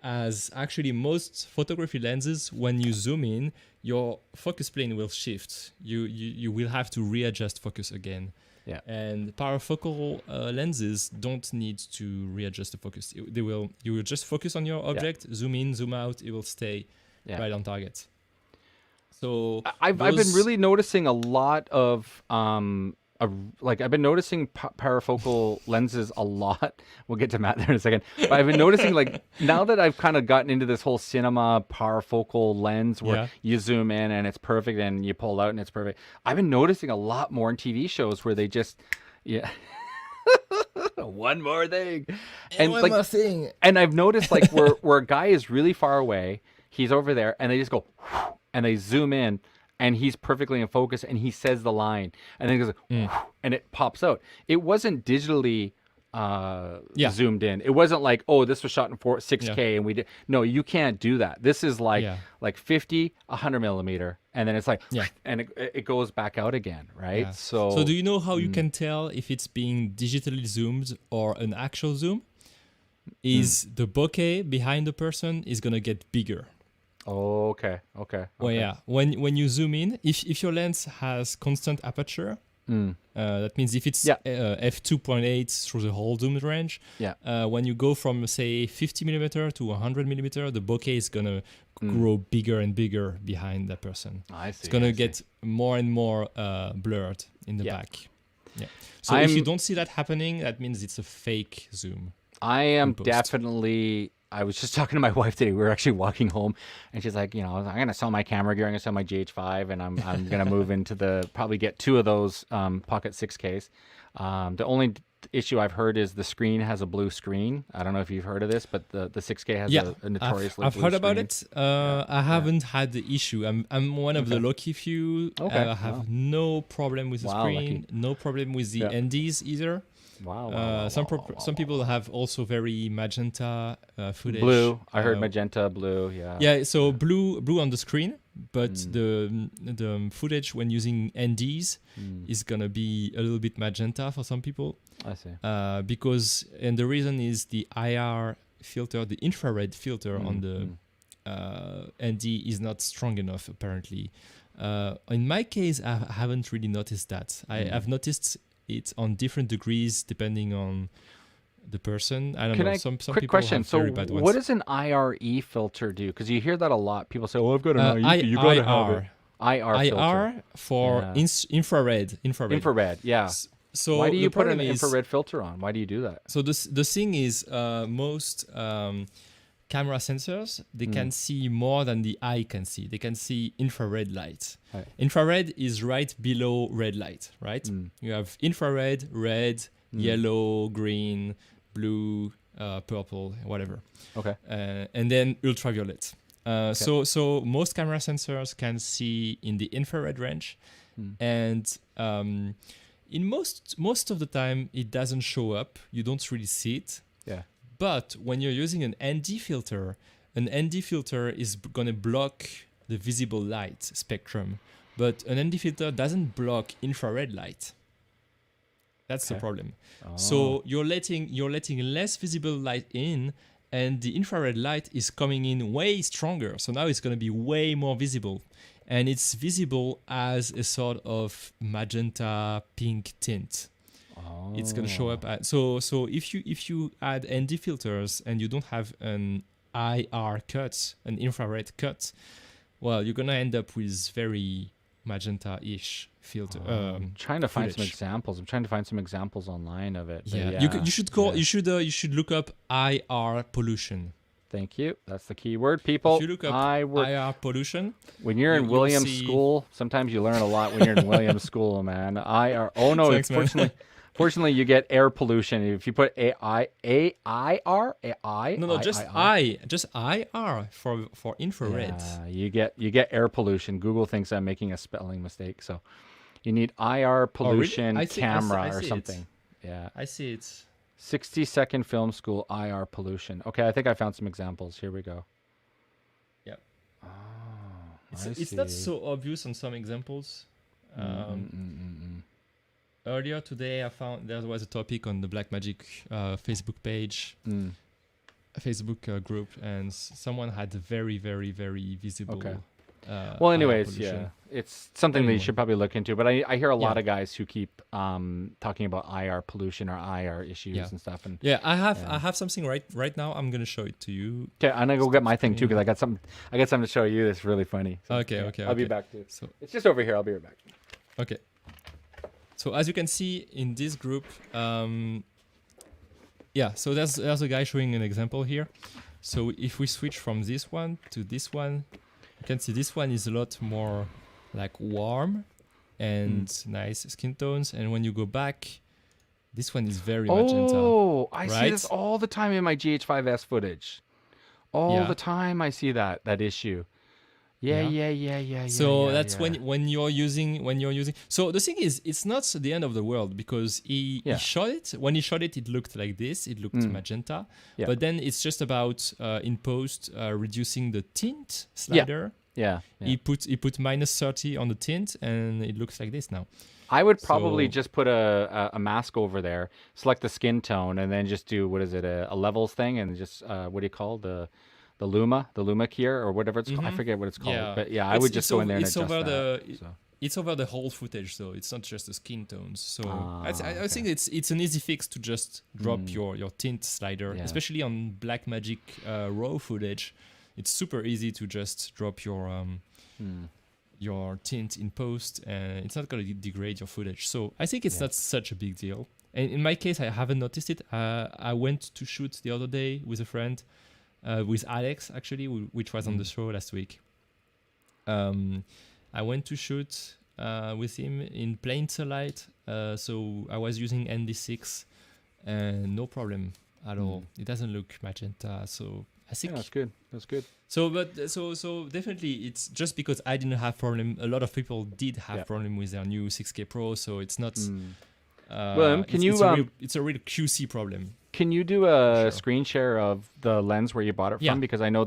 As actually most photography lenses, when you zoom in, your focus plane will shift. You will have to readjust focus again. Yeah. And parafocal lenses don't need to readjust the focus. You will just focus on your object, zoom in, zoom out. It will stay right on target. So I've been really noticing a lot of I've been noticing parafocal lenses a lot. We'll get to Matt there in a second. But I've been noticing now that I've kind of gotten into this whole cinema parafocal lens where you zoom in and it's perfect and you pull out and it's perfect. I've been noticing a lot more in TV shows where they just one more thing. And one more thing. And I've noticed where a guy is really far away, he's over there and they just go and they zoom in. And he's perfectly in focus, and he says the line, and then he goes, and it pops out. It wasn't digitally zoomed in. It wasn't like, oh, this was shot in 6K, and we did. No, you can't do that. This is like 50, 100 millimeter, and then it's like, and it goes back out again, right? Yeah. So do you know how you can tell if it's being digitally zoomed or an actual zoom? Is the bokeh behind the person is gonna get bigger. Oh, okay. Well, yeah. When you zoom in, if your lens has constant aperture, that means if it's f2.8 through the whole zoom range, when you go from say 50 millimeter to 100 millimeter, the bokeh is gonna grow bigger and bigger behind that person. I see. It's gonna get more and more blurred in the back. Yeah. So if you don't see that happening, that means it's a fake zoom. I am post. definitely. I was just talking to my wife today. We were actually walking home, and she's like, I'm gonna sell my camera gear. I'm gonna sell my GH5, and I'm gonna move into probably get 2 of those Pocket 6Ks. The only issue I've heard is the screen has a blue screen. I don't know if you've heard of this, but the 6K has a notoriously I've blue heard screen. about it. I haven't had the issue. I'm one of the lucky few. Okay. I have no problem with the screen. Lucky. No problem with the NDs either. Wow. Some people have also very magenta footage. Blue. I heard magenta, blue. Yeah. Yeah. So blue on the screen, but the footage when using NDs is gonna be a little bit magenta for some people. I see. And the reason is the IR filter, the infrared filter on the ND is not strong enough apparently. In my case, I haven't really noticed that. I've noticed it on different degrees depending on the person. I don't know. Some quick people question. have So very bad ones. what does an IRE filter do? Because you hear that a lot. People say, I've got an IE. You got to have it. IR filter. IR for infrared. Infrared, yeah. So why do you the put an problem is- infrared filter on? Why do you do that? So the thing is, most camera sensors, they can see more than the eye can see. They can see infrared light. Right. Infrared is right below red light, right? You have infrared, red, yellow, green, blue, purple, whatever. Okay. And then ultraviolet. So most camera sensors can see in the infrared range, and in most of the time it doesn't show up. You don't really see it. Yeah. But when you're using an ND filter is going to block the visible light spectrum. But an ND filter doesn't block infrared light. That's the problem. So you're letting less visible light in, and the infrared light is coming in way stronger. So now it's going to be way more visible. And it's visible as a sort of magenta pink tint. It's going to show up. So if you add ND filters and you don't have an IR cut, an infrared cut, well, you're going to end up with very magenta-ish filter. Trying to find some footage. examples. I'm trying to find some examples online of it. but Yeah. yeah. You should look up IR pollution. Thank you. That's the key word, people. If you look up IR pollution, when you're in you'll Williams see- school, sometimes you learn a lot when you're in Williams school, man. IR. Oh no, Thanks, man. Fortunately, you get air pollution if you put AI. No, just IR for infrared. Yeah, you get air pollution. Google thinks I'm making a spelling mistake, so you need IR pollution I see camera or it. something. Yeah. I see it. 60-second film school IR pollution. Okay, I think I found some examples. Here we go. Yeah. Oh, It's not so obvious on some examples. Earlier today, I found there was a topic on the Blackmagic Facebook page, Facebook group, and someone had a very, very, very visible. Okay. IR Well, anyways, pollution. yeah, it's something that you Anyway. should probably look into. But I hear a lot Yeah. of guys who keep talking about IR pollution or IR issues Yeah. and stuff. And Yeah, I have something right now. I'm gonna show it to you. okay, I'm gonna go get my thing too because I got something to show you that's really funny. So, Okay, yeah, okay, I'll be okay. back too. So It's just over here. I'll be right back. okay. So as you can see in this group, yeah. So there's a guy showing an example here. So if we switch from this one to this one, you can see this one is a lot more like warm and nice skin tones. And when you go back, this one is very magenta. Oh, I see right? this all the time in my GH5S footage. All Yeah. the time I see that issue. Yeah. So yeah, that's yeah. when you're using. So the thing is, it's not the end of the world because he shot it. When he shot it, it looked like this. It looked magenta. Yeah. But then it's just about in post reducing the tint slider. Yeah. He put -30 on the tint, and it looks like this now. I would probably So- just put a mask over there, select the skin tone, and then just do a levels thing, and just what do you call the Luma key or whatever it's called. I forget what it's called, Yeah. but yeah, I would just go in there and adjust that. So. It's over the whole footage, though. It's not just the skin tones. So I okay. think it's an easy fix to just drop your tint slider, Yeah. especially on Blackmagic RAW footage. It's super easy to just drop your your tint in post, and it's not going to degrade your footage. So I think it's not such a big deal. And in my case, I haven't noticed it. I went to shoot the other day with a friend, with Alex actually, which was on the show last week. I went to shoot with him in plain sunlight, so I was using ND6, and no problem at all. It doesn't look magenta, so I think that's good. That's good. So, but so definitely, it's just because I didn't have problem. A lot of people did have problem with their new 6K Pro, so it's not. William, can it's a real QC problem. Can you do a screen share of the lens where you bought it from? Because I know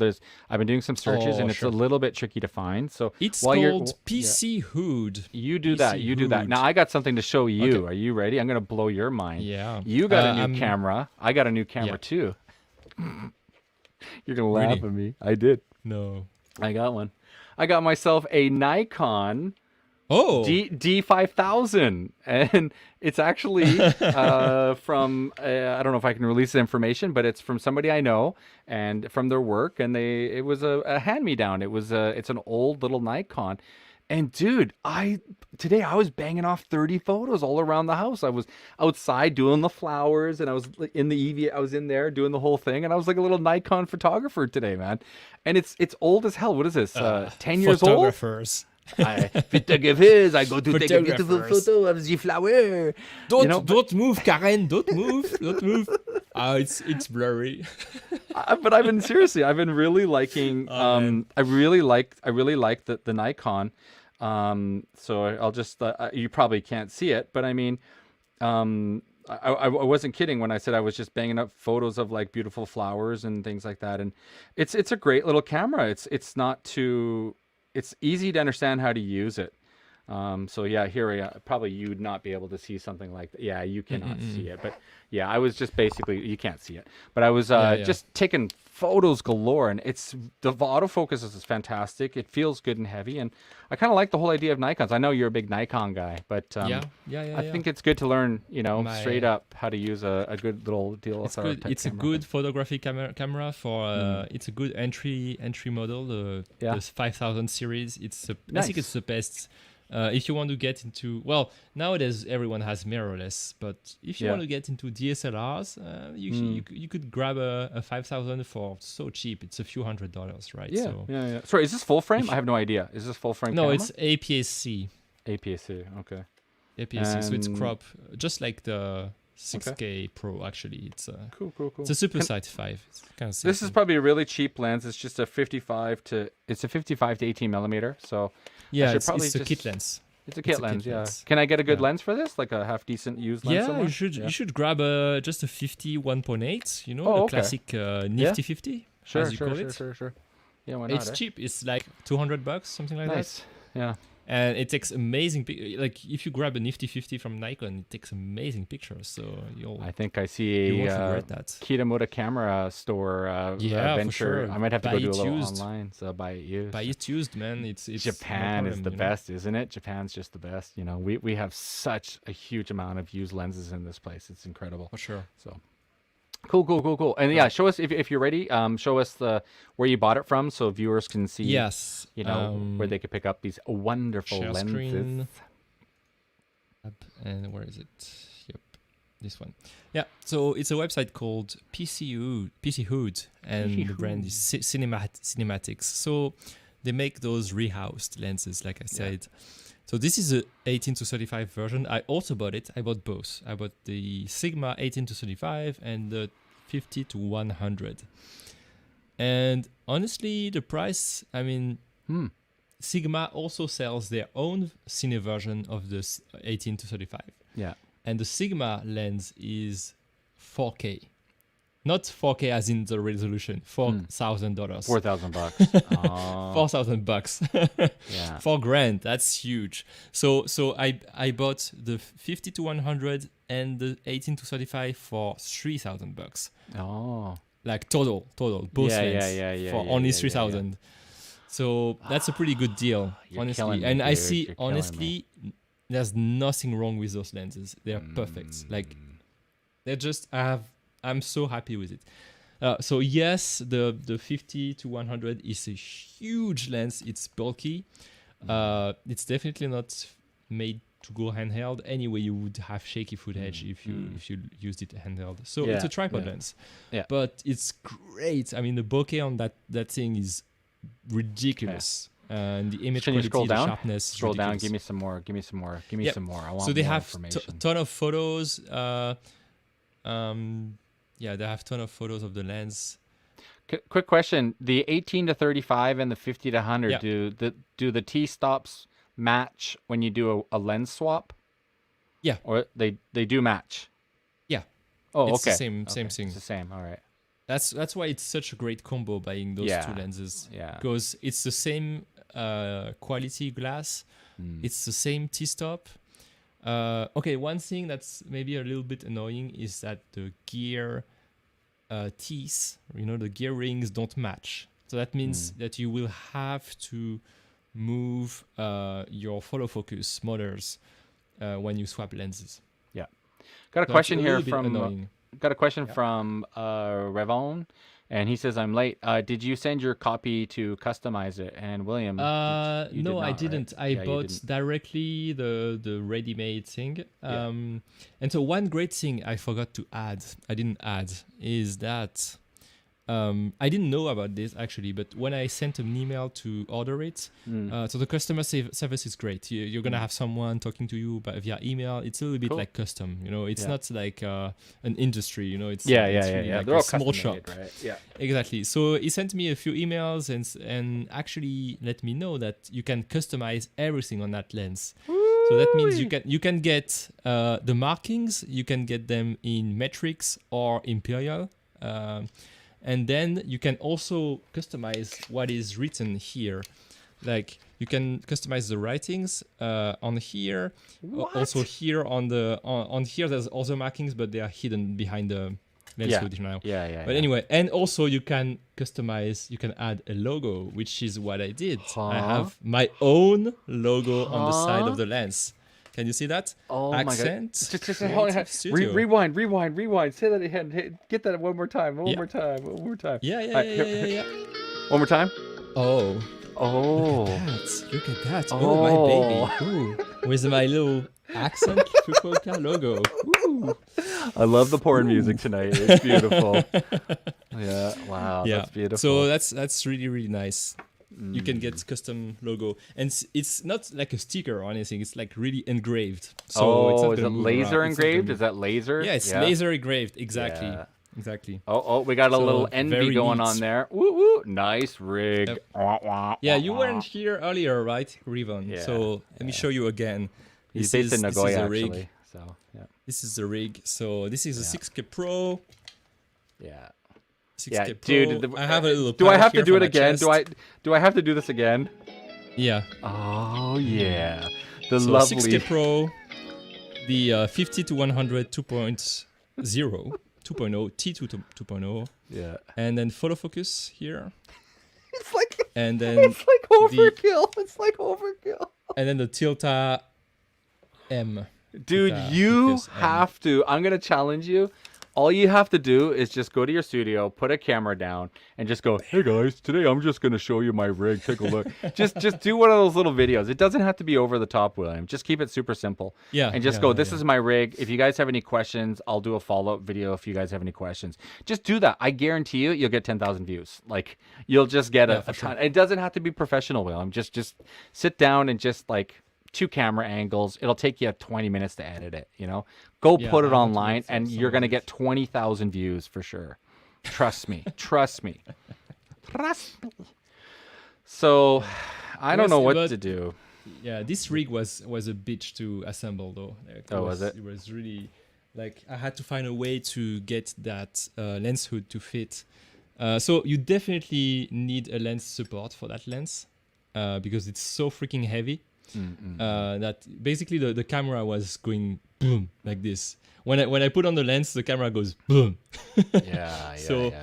I've been doing some searches and it's a little bit tricky to find. So it's called PC Hood. You do that. You do that. Now I got something to show you. Okay. Are you ready? I'm going to blow your mind. Yeah. You got a new camera. I got a new camera too. You're going to laugh at me. I did. No. I got one. I got myself a Nikon D5000, and it's actually from I don't know if I can release the information, but it's from somebody I know and from their work, and it was a hand-me-down. It's an old little Nikon. And dude, today I was banging off 30 photos all around the house. I was outside doing the flowers, and I was in the EV. I was in there doing the whole thing, and I was like a little Nikon photographer today, man. And it's old as hell. What is this? 10 years old? Photographers. Photographers. I go to take a beautiful photo of the flower. Don't move, Karen. Don't move. Don't move. It's blurry. But I've been really liking. I really like the Nikon. So I'll just. You probably can't see it, but I mean, I wasn't kidding when I said I was just banging up photos of like beautiful flowers and things like that. And it's a great little camera. It's not too. It's easy to understand how to use it. So yeah, here probably you'd not be able to see something like that. Yeah, you cannot see it, but yeah, I was just basically, you can't see it, but I was just taking photos galore, and the autofocus is fantastic. It feels good and heavy, and I kind of like the whole idea of Nikons. I know you're a big Nikon guy, but I think it's good to learn, straight up how to use a good little DSLR type It's a good photography camera for. It's a good entry model. The 5000 series. I think it's the best. If you want to get into, nowadays everyone has mirrorless, but if you want to get into DSLRs, you could grab a 5000 for so cheap. It's a few $100s, right? Yeah. Sorry, is this full frame? I have no idea. Is this full frame? No, camera? it's APS-C. APS-C, okay. APS-C, so it's crop, just like the 6K Pro. Actually, it's cool. It's a Super Sight 5. It's kind of this is probably a really cheap lens. It's just a 55 to 18 millimeter. So. Yeah, it's a kit lens. It's a kit lens, yeah. Can I get a good lens for this? Like a half decent used lens somewhere? You should grab just a 50 1.8, classic Nifty 50, as you call it. Sure. Yeah, why not? It's cheap. It's like $200, something like that. Nice. Yeah. And it takes amazing like if you grab a Nifty 50 from Nikon, it takes amazing pictures. So I think I see a Kitamoto camera store venture. For sure. I might have to go do a little online. So buy it used. Buy it used, man. It's Japan is the best, isn't it? Japan's just the best. We have such a huge amount of used lenses in this place. It's incredible. For sure. So. Cool. And show us if you're ready. Show us where you bought it from, so viewers can see. Yes. Where they could pick up these wonderful lenses. Screen. And where is it? Yep, this one. Yeah. So it's a website called PC Hood, and the brand is Cinematics. So they make those rehoused lenses, like I said. So this is a 18 to 35 version. I also bought it. I bought both. I bought the Sigma 18 to 35 and the 50 to 100. And honestly, the price, Sigma also sells their own cine version of the 18 to 35. Yeah. And the Sigma lens is 4K. Not 4K as in the resolution, $4,000. $4,000. $4,000. Yeah. $4,000. That's huge. So I bought the 50 to 100 and the 18 to 35 for $3,000. Oh. Like total, both lenses for only $3,000. So that's a pretty good deal, honestly. And I see, honestly, there's nothing wrong with those lenses. They're perfect. Like they're just I'm so happy with it. So yes, the 50 to 100 is a huge lens. It's bulky. It's definitely not made to go handheld. Anyway, you would have shaky footage if you used it handheld. So it's a tripod lens. Yeah. But it's great. I mean, the bokeh on that thing is ridiculous. And the image Can you quality, scroll down? the sharpness. Scroll down. ridiculous. Give me some more. Give me some more. Give me Yep. some more. I want So they more have information. ton of photos. They have ton of photos of the lens. Quick question: the 18 to 35 and the 50 to 100, Yeah. do the T stops match when you do a lens swap? Yeah. Or they do match? Yeah. Oh, It's okay. the same thing. It's the same. All right. That's why it's such a great combo buying those Yeah. two lenses. Yeah. Because it's the same quality glass. It's the same T-stop. Okay, one thing that's maybe a little bit annoying is that the gear teeth, the gear rings don't match. So that means that you will have to move your follow focus motors when you swap lenses. Yeah. Got a So question it's a here little bit from annoying. got a question from Revon, and he says, "I'm late. Did you send your copy to customize it?" And William, you No, did I not, didn't. right? I Yeah, you bought didn't. directly the ready-made thing. And so one great thing I forgot to add, I didn't add, is that I didn't know about this actually, but when I sent an email to order it, so the customer service is great. You're gonna have someone talking to you via email. It's a little bit Cool. like custom, It's Yeah. not like an industry, It's Yeah. it's really like They're a all small custom shop. made, right? Yeah. Exactly. So he sent me a few emails and actually let me know that you can customize everything on that lens. So that means you can get the markings, you can get them in metrics or imperial, and then you can also customize what is written here. Like you can customize the writings on here, also here on here. There's other markings, but they are hidden behind the lens hood now. Yeah. But anyway, and also you can customize, you can add a logo, which is what I did. I have my own logo on the side of the lens. Can you see that? Oh Accent. my god! Just hold on. Creative Studio. Rewind. Say that again. Get that one more time. One more time. Yeah. One more time. Oh. Oh. Look at that. Oh, my baby. Ooh. With my little accent Fukuoka logo. Ooh. I love the porn music tonight. It's beautiful. Yeah. Wow. That's beautiful. So that's really, really nice. You can get custom logo, and it's not like a sticker or anything. It's like really engraved. So it's not is it gonna move laser around. It's not gonna engraved? move. Is that laser? Yeah, it's laser engraved. Exactly. Yeah. Exactly. Oh, we got a So, little envy very going neat. on there. Woo. Nice rig. Yep. Wah, wah, Yeah, wah, you wah. weren't here earlier, right, Riven? Yeah, So let me show you again. He's This based in is Nagoya, the rig. actually. So, yeah. This is the rig. So this is a 6K Pro. Yeah. 6K Yeah, Pro. dude. I have a little. Do I pad have to here do for it my again? chest. Do I have to do this again? Yeah. Oh yeah, the So lovely. 6K Pro, the 50 to 100 2.0, 2.0, T2 2.0, Yeah. and then follow focus here, It's like and then overkill. It's like overkill. and then the Tilta M. Dude, Tilta you Focus M. have to. I'm gonna challenge you. All you have to do is just go to your studio, put a camera down, and just go, "Hey guys, today I'm just gonna show you my rig. Take a look." just do one of those little videos. It doesn't have to be over the top, William. Just keep it super simple. Yeah, And just yeah, go, yeah, "This yeah. is my rig. If you guys have any questions, I'll do a follow-up video if you guys have any questions." Just do that. I guarantee you'll get 10,000 views. Like you'll just get a ton. It doesn't have to be professional, William. Just sit down and just like 2 camera angles. It'll take you 20 minutes to edit it, Go Yeah, put I it want to online make and some you're of going to it. get 20,000 views for sure. Trust me. Trust me. Trust me. So, I don't Yes, know what but- to do. Yeah, this rig was a bitch to assemble though. Like, Was it? It was really like I had to find a way to get that lens hood to fit. So you definitely need a lens support for that lens because it's so freaking heavy that basically the camera was going boom like this. When I put on the lens, the camera goes boom. Yeah. So-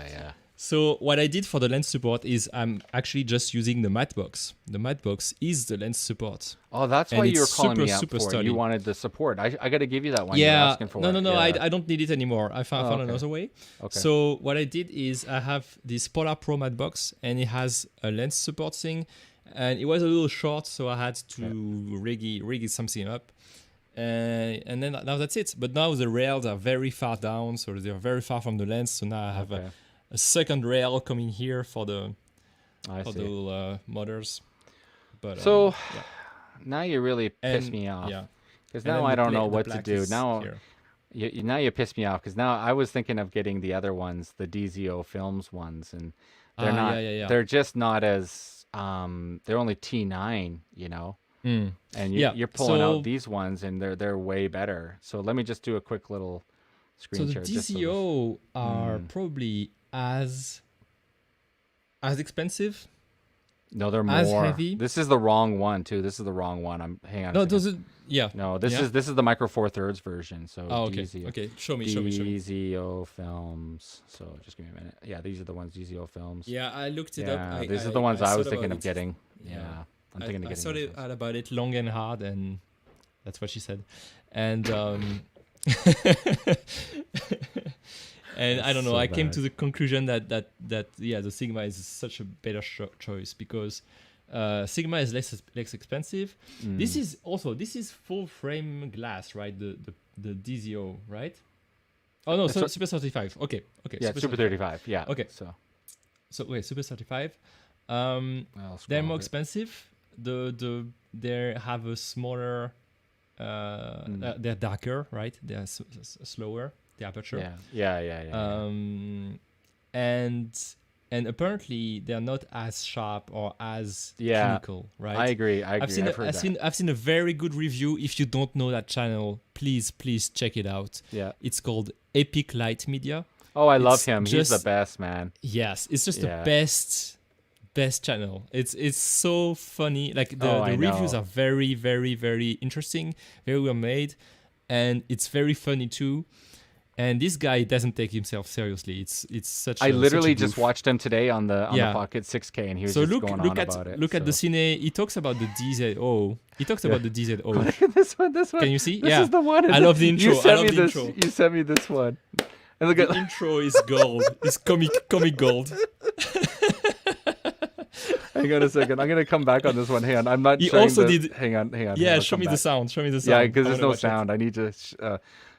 So what I did for the lens support is I'm actually just using the matte box. The matte box is the lens support. Oh, that's And why you were it's calling me super out for. sturdy. You wanted the support. I got to give you that one. You were Yeah, asking for no, it. no, Yeah. I don't need it anymore. I found okay. another way. Okay. So what I did is I have this Polar Pro matte box, and it has a lens support thing, and it was a little short, so I had to rig something up. And then now that's it. But now the rails are very far down, so they're very far from the lens. So now I have a second rail coming here for the little motors. But so now you really pissed me off. Yeah. Because now I don't know what to do. Now here. you pissed me off because now I was thinking of getting the other ones, the DZO Films ones, and they're not. They're just not as. They're only T9, you know. And you're pulling out these ones, and they're way better. So let me just do a quick little screen share. So the DZO are probably as expensive. No, they're as more. heavy. This is the wrong one too. This is the wrong one. Hang on. No, does it? Yeah. No, this is the Micro Four Thirds version. So okay. DZO. Okay. Show me. DZO Films. So just give me a minute. Yeah, these are the ones. DZO Films. Yeah, I looked it up. These are the ones I was thinking of getting. Yeah. I'm thinking of getting. I thought about it long and hard, and that's what she said. And and I don't know. I came to the conclusion that the Sigma is such a better choice because Sigma is less expensive. This is full frame glass, right? The DZO, right? Oh no, so Super 35. Okay. Yeah, Super 35. Yeah. Okay. So wait, Super 35. They're more expensive. They have a smaller. They're darker, right? They're slower. The aperture. Yeah. And apparently they're not as sharp or as clinical, right? I agree. I've seen a very good review. If you don't know that channel, please check it out. Yeah. It's called Epic Light Media. Oh, I love him. He's the best, man. Yes, it's just the best channel. It's so funny. Like the reviews are very, very, very interesting, very well made, and it's very funny too. And this guy doesn't take himself seriously. It's such. I literally just watched him today on the Pocket 6K, and he was just going on about it. Look at the Cine. He talks about the DZO. He talks about the DZO. Look at this one. Can you see? This is the one. I love the intro. You sent me this one. And look the intro is gold. It's comic gold. Hang on a second. I'm gonna come back on this one. Hang on. I'm not. He also did. Hang on. Yeah, show me the sound. Yeah, because there's no sound. I need to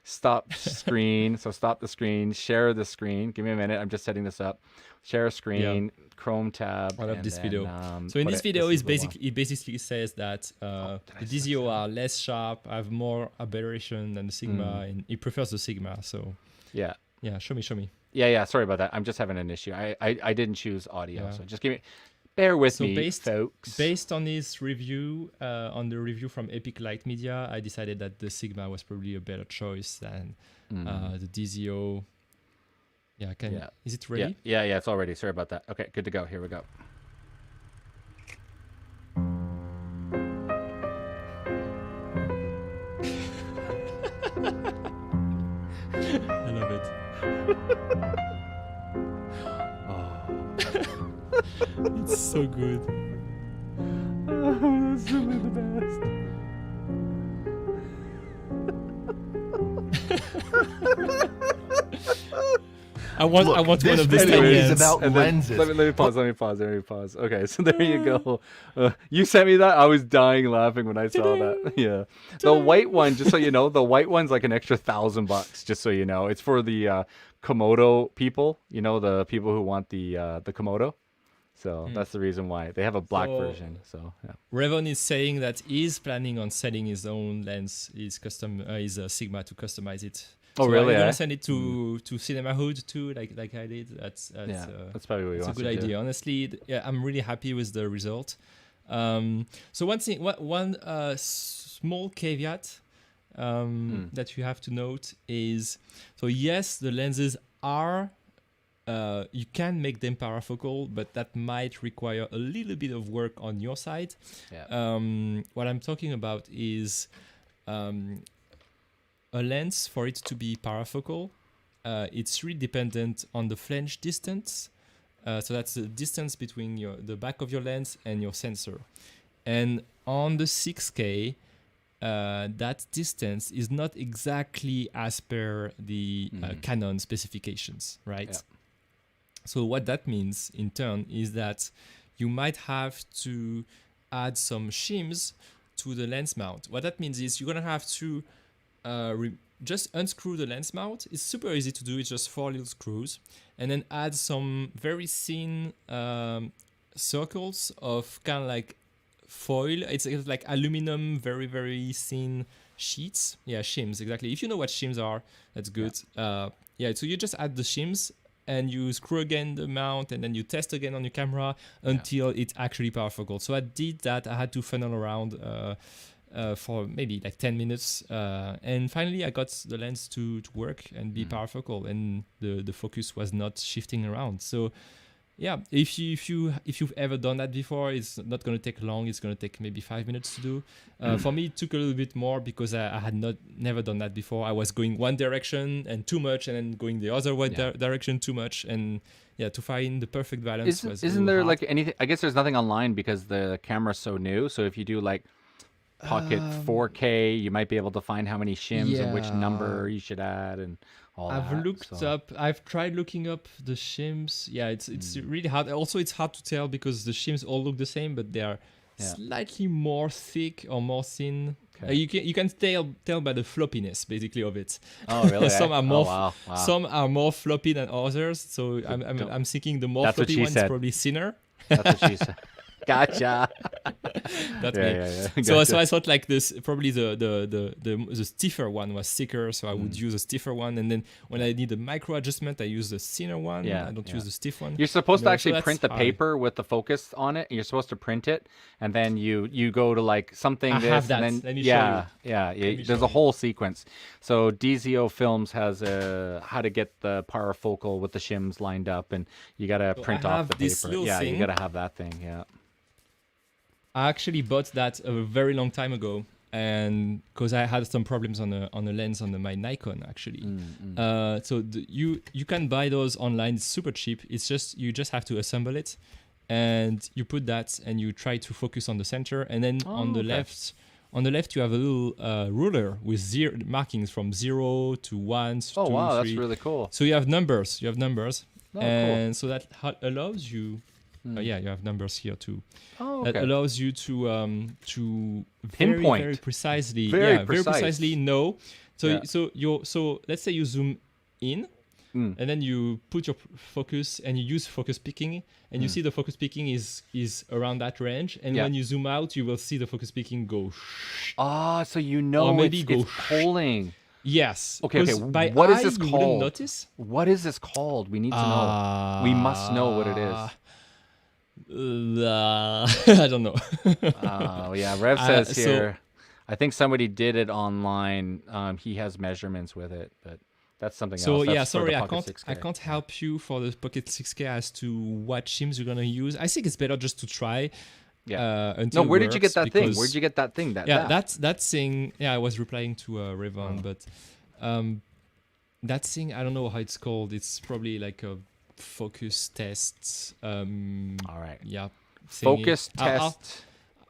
stop screen. So stop the screen. Share the screen. Give me a minute. I'm just setting this up. Share a screen. Chrome tab. I love this video. So in this video, it basically says that the DZO are less sharp, have more aberration than the Sigma, and he prefers the Sigma. So yeah. Show me. Yeah. Sorry about that. I'm just having an issue. I didn't choose audio, so just bear with me, folks. Based on his review, on the review from Epic Light Media, I decided that the Sigma was probably a better choice than the DZO. Yeah, is it ready? Yeah, it's all ready. Sorry about that. Okay, good to go. Here we go. I love it. It's so good. That's really the best. I want one of these is about lenses. Let me pause. Okay, so there you go. You sent me that. I was dying laughing when I saw that. Yeah, the white one. Just so you know, the white one's like an extra $1,000. Just so you know, it's for the Komodo people. You know, the people who want the Komodo. So that's the reason why they have a black version. So yeah. Revon is saying that he's planning on selling his own lens, his Sigma, to customize it. Oh, so really? I'm gonna send it to Cinema Hood too, like I did. That's probably what you want. It's a good idea. Honestly, I'm really happy with the result. So one small caveat that you have to note is, so yes, the lenses are. You can make them parafocal, but that might require a little bit of work on your side. Yeah. What I'm talking about is a lens, for it to be parafocal, it's really dependent on the flange distance. So that's the distance between the back of your lens and your sensor. And on the 6K, that distance is not exactly as per the Canon specifications, right? Yeah. So what that means in turn is that you might have to add some shims to the lens mount. What that means is you're gonna have to just unscrew the lens mount. It's super easy to do. It's just 4 little screws, and then add some very thin circles of kind of like foil. It's like aluminum, very, very thin sheets. Yeah, shims, exactly. If you know what shims are, that's good. Yeah, so you just add the shims and you screw again the mount, and then you test again on your camera until it's actually powerful. So I did that. I had to funnel around for maybe like 10 minutes, and finally I got the lens to work and be powerful, and the focus was not shifting around. So yeah, if you've ever done that before, it's not going to take long. It's going to take maybe 5 minutes to do. For me, it took a little bit more because I had never done that before. I was going one direction and too much, and then going the other direction too much, and yeah, to find the perfect balance Isn't there hard. Like anything? I guess there's nothing online because the camera's so new. So if you do like Pocket 4K, you might be able to find how many shims and which number you should add and all that. I've looked up. I've tried looking up the shims. Yeah, it's really hard. Also, it's hard to tell because the shims all look the same, but they are slightly more thick or more thin. Okay. You can tell by the floppiness basically of it. Oh really? Some are more some are more floppy than others. So I'm thinking the more floppy one is probably thinner. That's what she said. Gotcha. That's me. Gotcha. So I thought like this probably the stiffer one was thicker, so I would use a stiffer one, and then when I need a micro adjustment, I use the thinner one. I don't use the stiff one. You're supposed to actually print the paper with the focus on it. You're supposed to print it, and then you go to like something. I have that. And then, Let me show you. There's a whole sequence. So DZO Films has how to get the parafocal with the shims lined up, and you gotta print off the paper. Yeah, you gotta have that thing. Yeah. I actually bought that a very long time ago, and because I had some problems on a lens on my Nikon actually. So you can buy those online. It's super cheap. It's just you just have to assemble it, and you put that, and you try to focus on the center, and then on the left you have a little ruler with markings from 0 to 1. Oh 2, wow, 3. that's really cool. So you have numbers. And cool. so that allows you. You have numbers here too. Oh, okay. That allows you to pinpoint very precisely, very precisely know. So let's say you zoom in, and then you put your focus and you use focus picking, and you see the focus picking is around that range, and when you zoom out, you will see the focus picking go. So you know, or maybe it's pulling. Yes. Okay. What is this called? Notice? What is this called? We need to know. We must know what it is. I don't know. Oh yeah, Rev says here. I think somebody did it online. He has measurements with it, but that's something else. So that's sorry, I can't help you for the Pocket 6K as to what shims you're gonna use. I think it's better just to try. No, where did you get that thing? Where'd you get that thing? That thing. Yeah, I was replying to Revon, but that thing, I don't know how it's called. It's probably like a focus test. All right. Yeah. Focus test.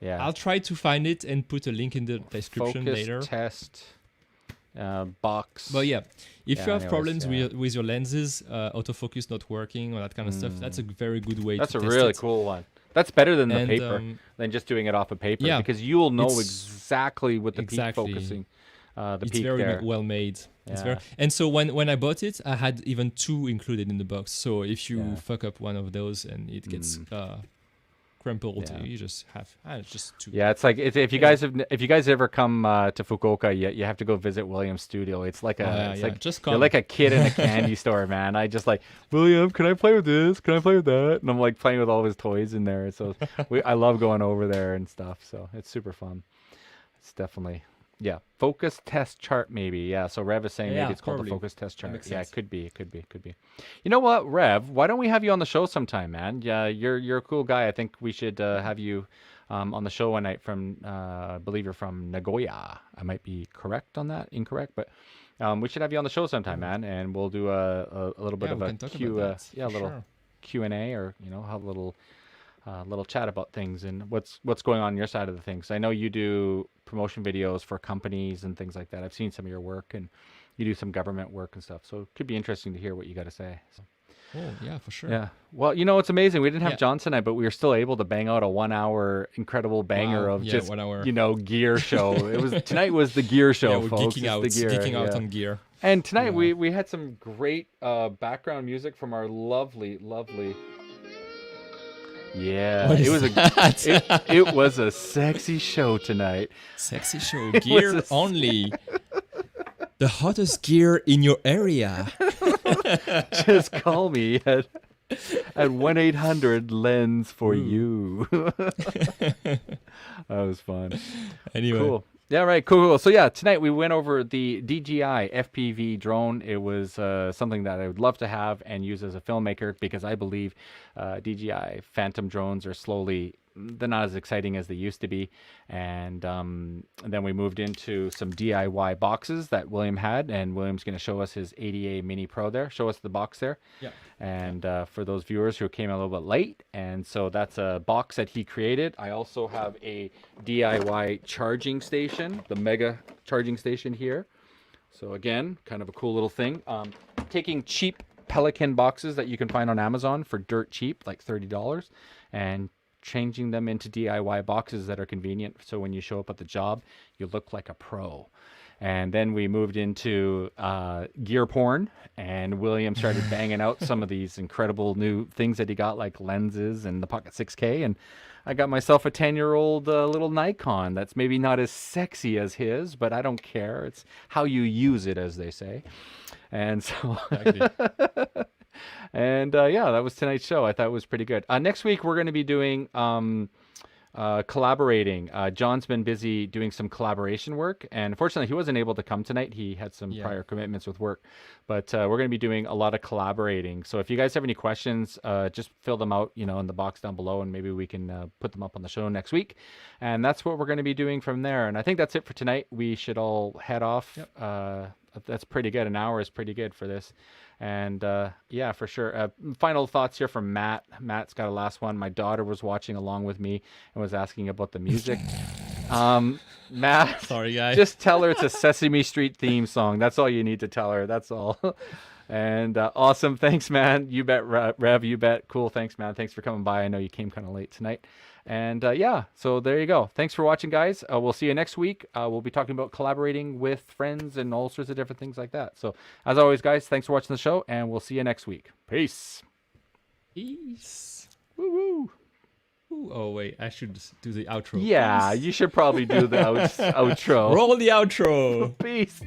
I'll try to find it and put a link in the description later. Focus test box. But yeah, if you have problems with your lenses, autofocus not working or that kind of stuff, that's a very good way. That's to a test really it. cool one. That's better than the paper, than just doing it off of paper, because you'll know exactly what the peak focusing. It's very well made. And so when I bought it, I had even 2 included in the box. So if you fuck up one of those and it gets crumpled, you just have just 2. Yeah, it's like if you guys ever come to Fukuoka, you have to go visit William's studio. It's like you're like a kid in a candy store, man. I just like, William, can I play with this? Can I play with that? And I'm like playing with all of his toys in there. So I love going over there and stuff. So it's super fun. It's definitely. Yeah, focus test chart maybe. Yeah, so Rev is saying maybe it's called the focus test chart. Yeah, it could be. You know what, Rev? Why don't we have you on the show sometime, man? Yeah, you're a cool guy. I think we should have you on the show one night from, I believe you're from Nagoya. I might be correct on that, incorrect, but we should have you on the show sometime, man, and we'll do a little bit of a Q&A, or have a little chat about things and what's going on your side of the things. I know you do promotion videos for companies and things like that. I've seen some of your work, and you do some government work and stuff. So it could be interesting to hear what you got to say. So, Oh, yeah, for sure. Yeah. Well, you know, it's amazing. We didn't have Yeah. John tonight, but we were still able to bang out a 1 hour incredible banger Wow. of Yeah, just, 1 hour. you know, gear show. It was tonight was the gear show, Yeah, we're folks. geeking It's out, the gear. geeking out yeah. on gear. And tonight Yeah. we had some great background music from our lovely. Yeah, What it is was that? it was a sexy show tonight. Sexy show, was gear a- only. The hottest gear in your area. Just call me at 1-800-LENS for you. That was fun. Anyway. Cool. Yeah, right. Cool. So yeah, tonight we went over the DJI FPV drone. It was something that I would love to have and use as a filmmaker because I believe DJI Phantom drones are slowly, they're not as exciting as they used to be. And then we moved into some DIY boxes that William had, and William's going to show us his ADA Mini Pro there. Show us the box there. Yeah. And for those viewers who came a little bit late, and so that's a box that he created. I also have a DIY charging station, the Mega charging station here. So again, kind of a cool little thing. Taking cheap Pelican boxes that you can find on Amazon for dirt cheap, like $30, and changing them into DIY boxes that are convenient. So when you show up at the job, you look like a pro. And then we moved into gear porn, and William started banging out some of these incredible new things that he got, like lenses and the Pocket 6K. And I got myself a 10-year-old little Nikon that's maybe not as sexy as his, but I don't care. It's how you use it, as they say. And so, Exactly. and yeah, that was tonight's show. I thought it was pretty good. Next week, we're going to be doing collaborating. John's been busy doing some collaboration work, and unfortunately he wasn't able to come tonight. He had some prior commitments with work, but we're going to be doing a lot of collaborating. So if you guys have any questions, just fill them out, you know, in the box down below, and maybe we can put them up on the show next week. And that's what we're going to be doing from there. And I think that's it for tonight. We should all head off. Yep. That's pretty good. An hour is pretty good for this. And yeah, for sure. Final thoughts here from Matt. Matt's got a last one. My daughter was watching along with me and was asking about the music. Matt, Sorry, guys. just tell her it's a Sesame Street theme song. That's all you need to tell her. That's all. And awesome. Thanks, man. You bet, Rev. You bet. Cool. Thanks, man. Thanks for coming by. I know you came kind of late tonight. And yeah, so there you go. Thanks for watching, guys. We'll see you next week. We'll be talking about collaborating with friends and all sorts of different things like that. So as always, guys, thanks for watching the show, and we'll see you next week. Peace. Peace. Woo woo. Ooh, oh, wait. I should do the outro. Yeah, Peace. you should probably do the outro. Roll the outro. Peace.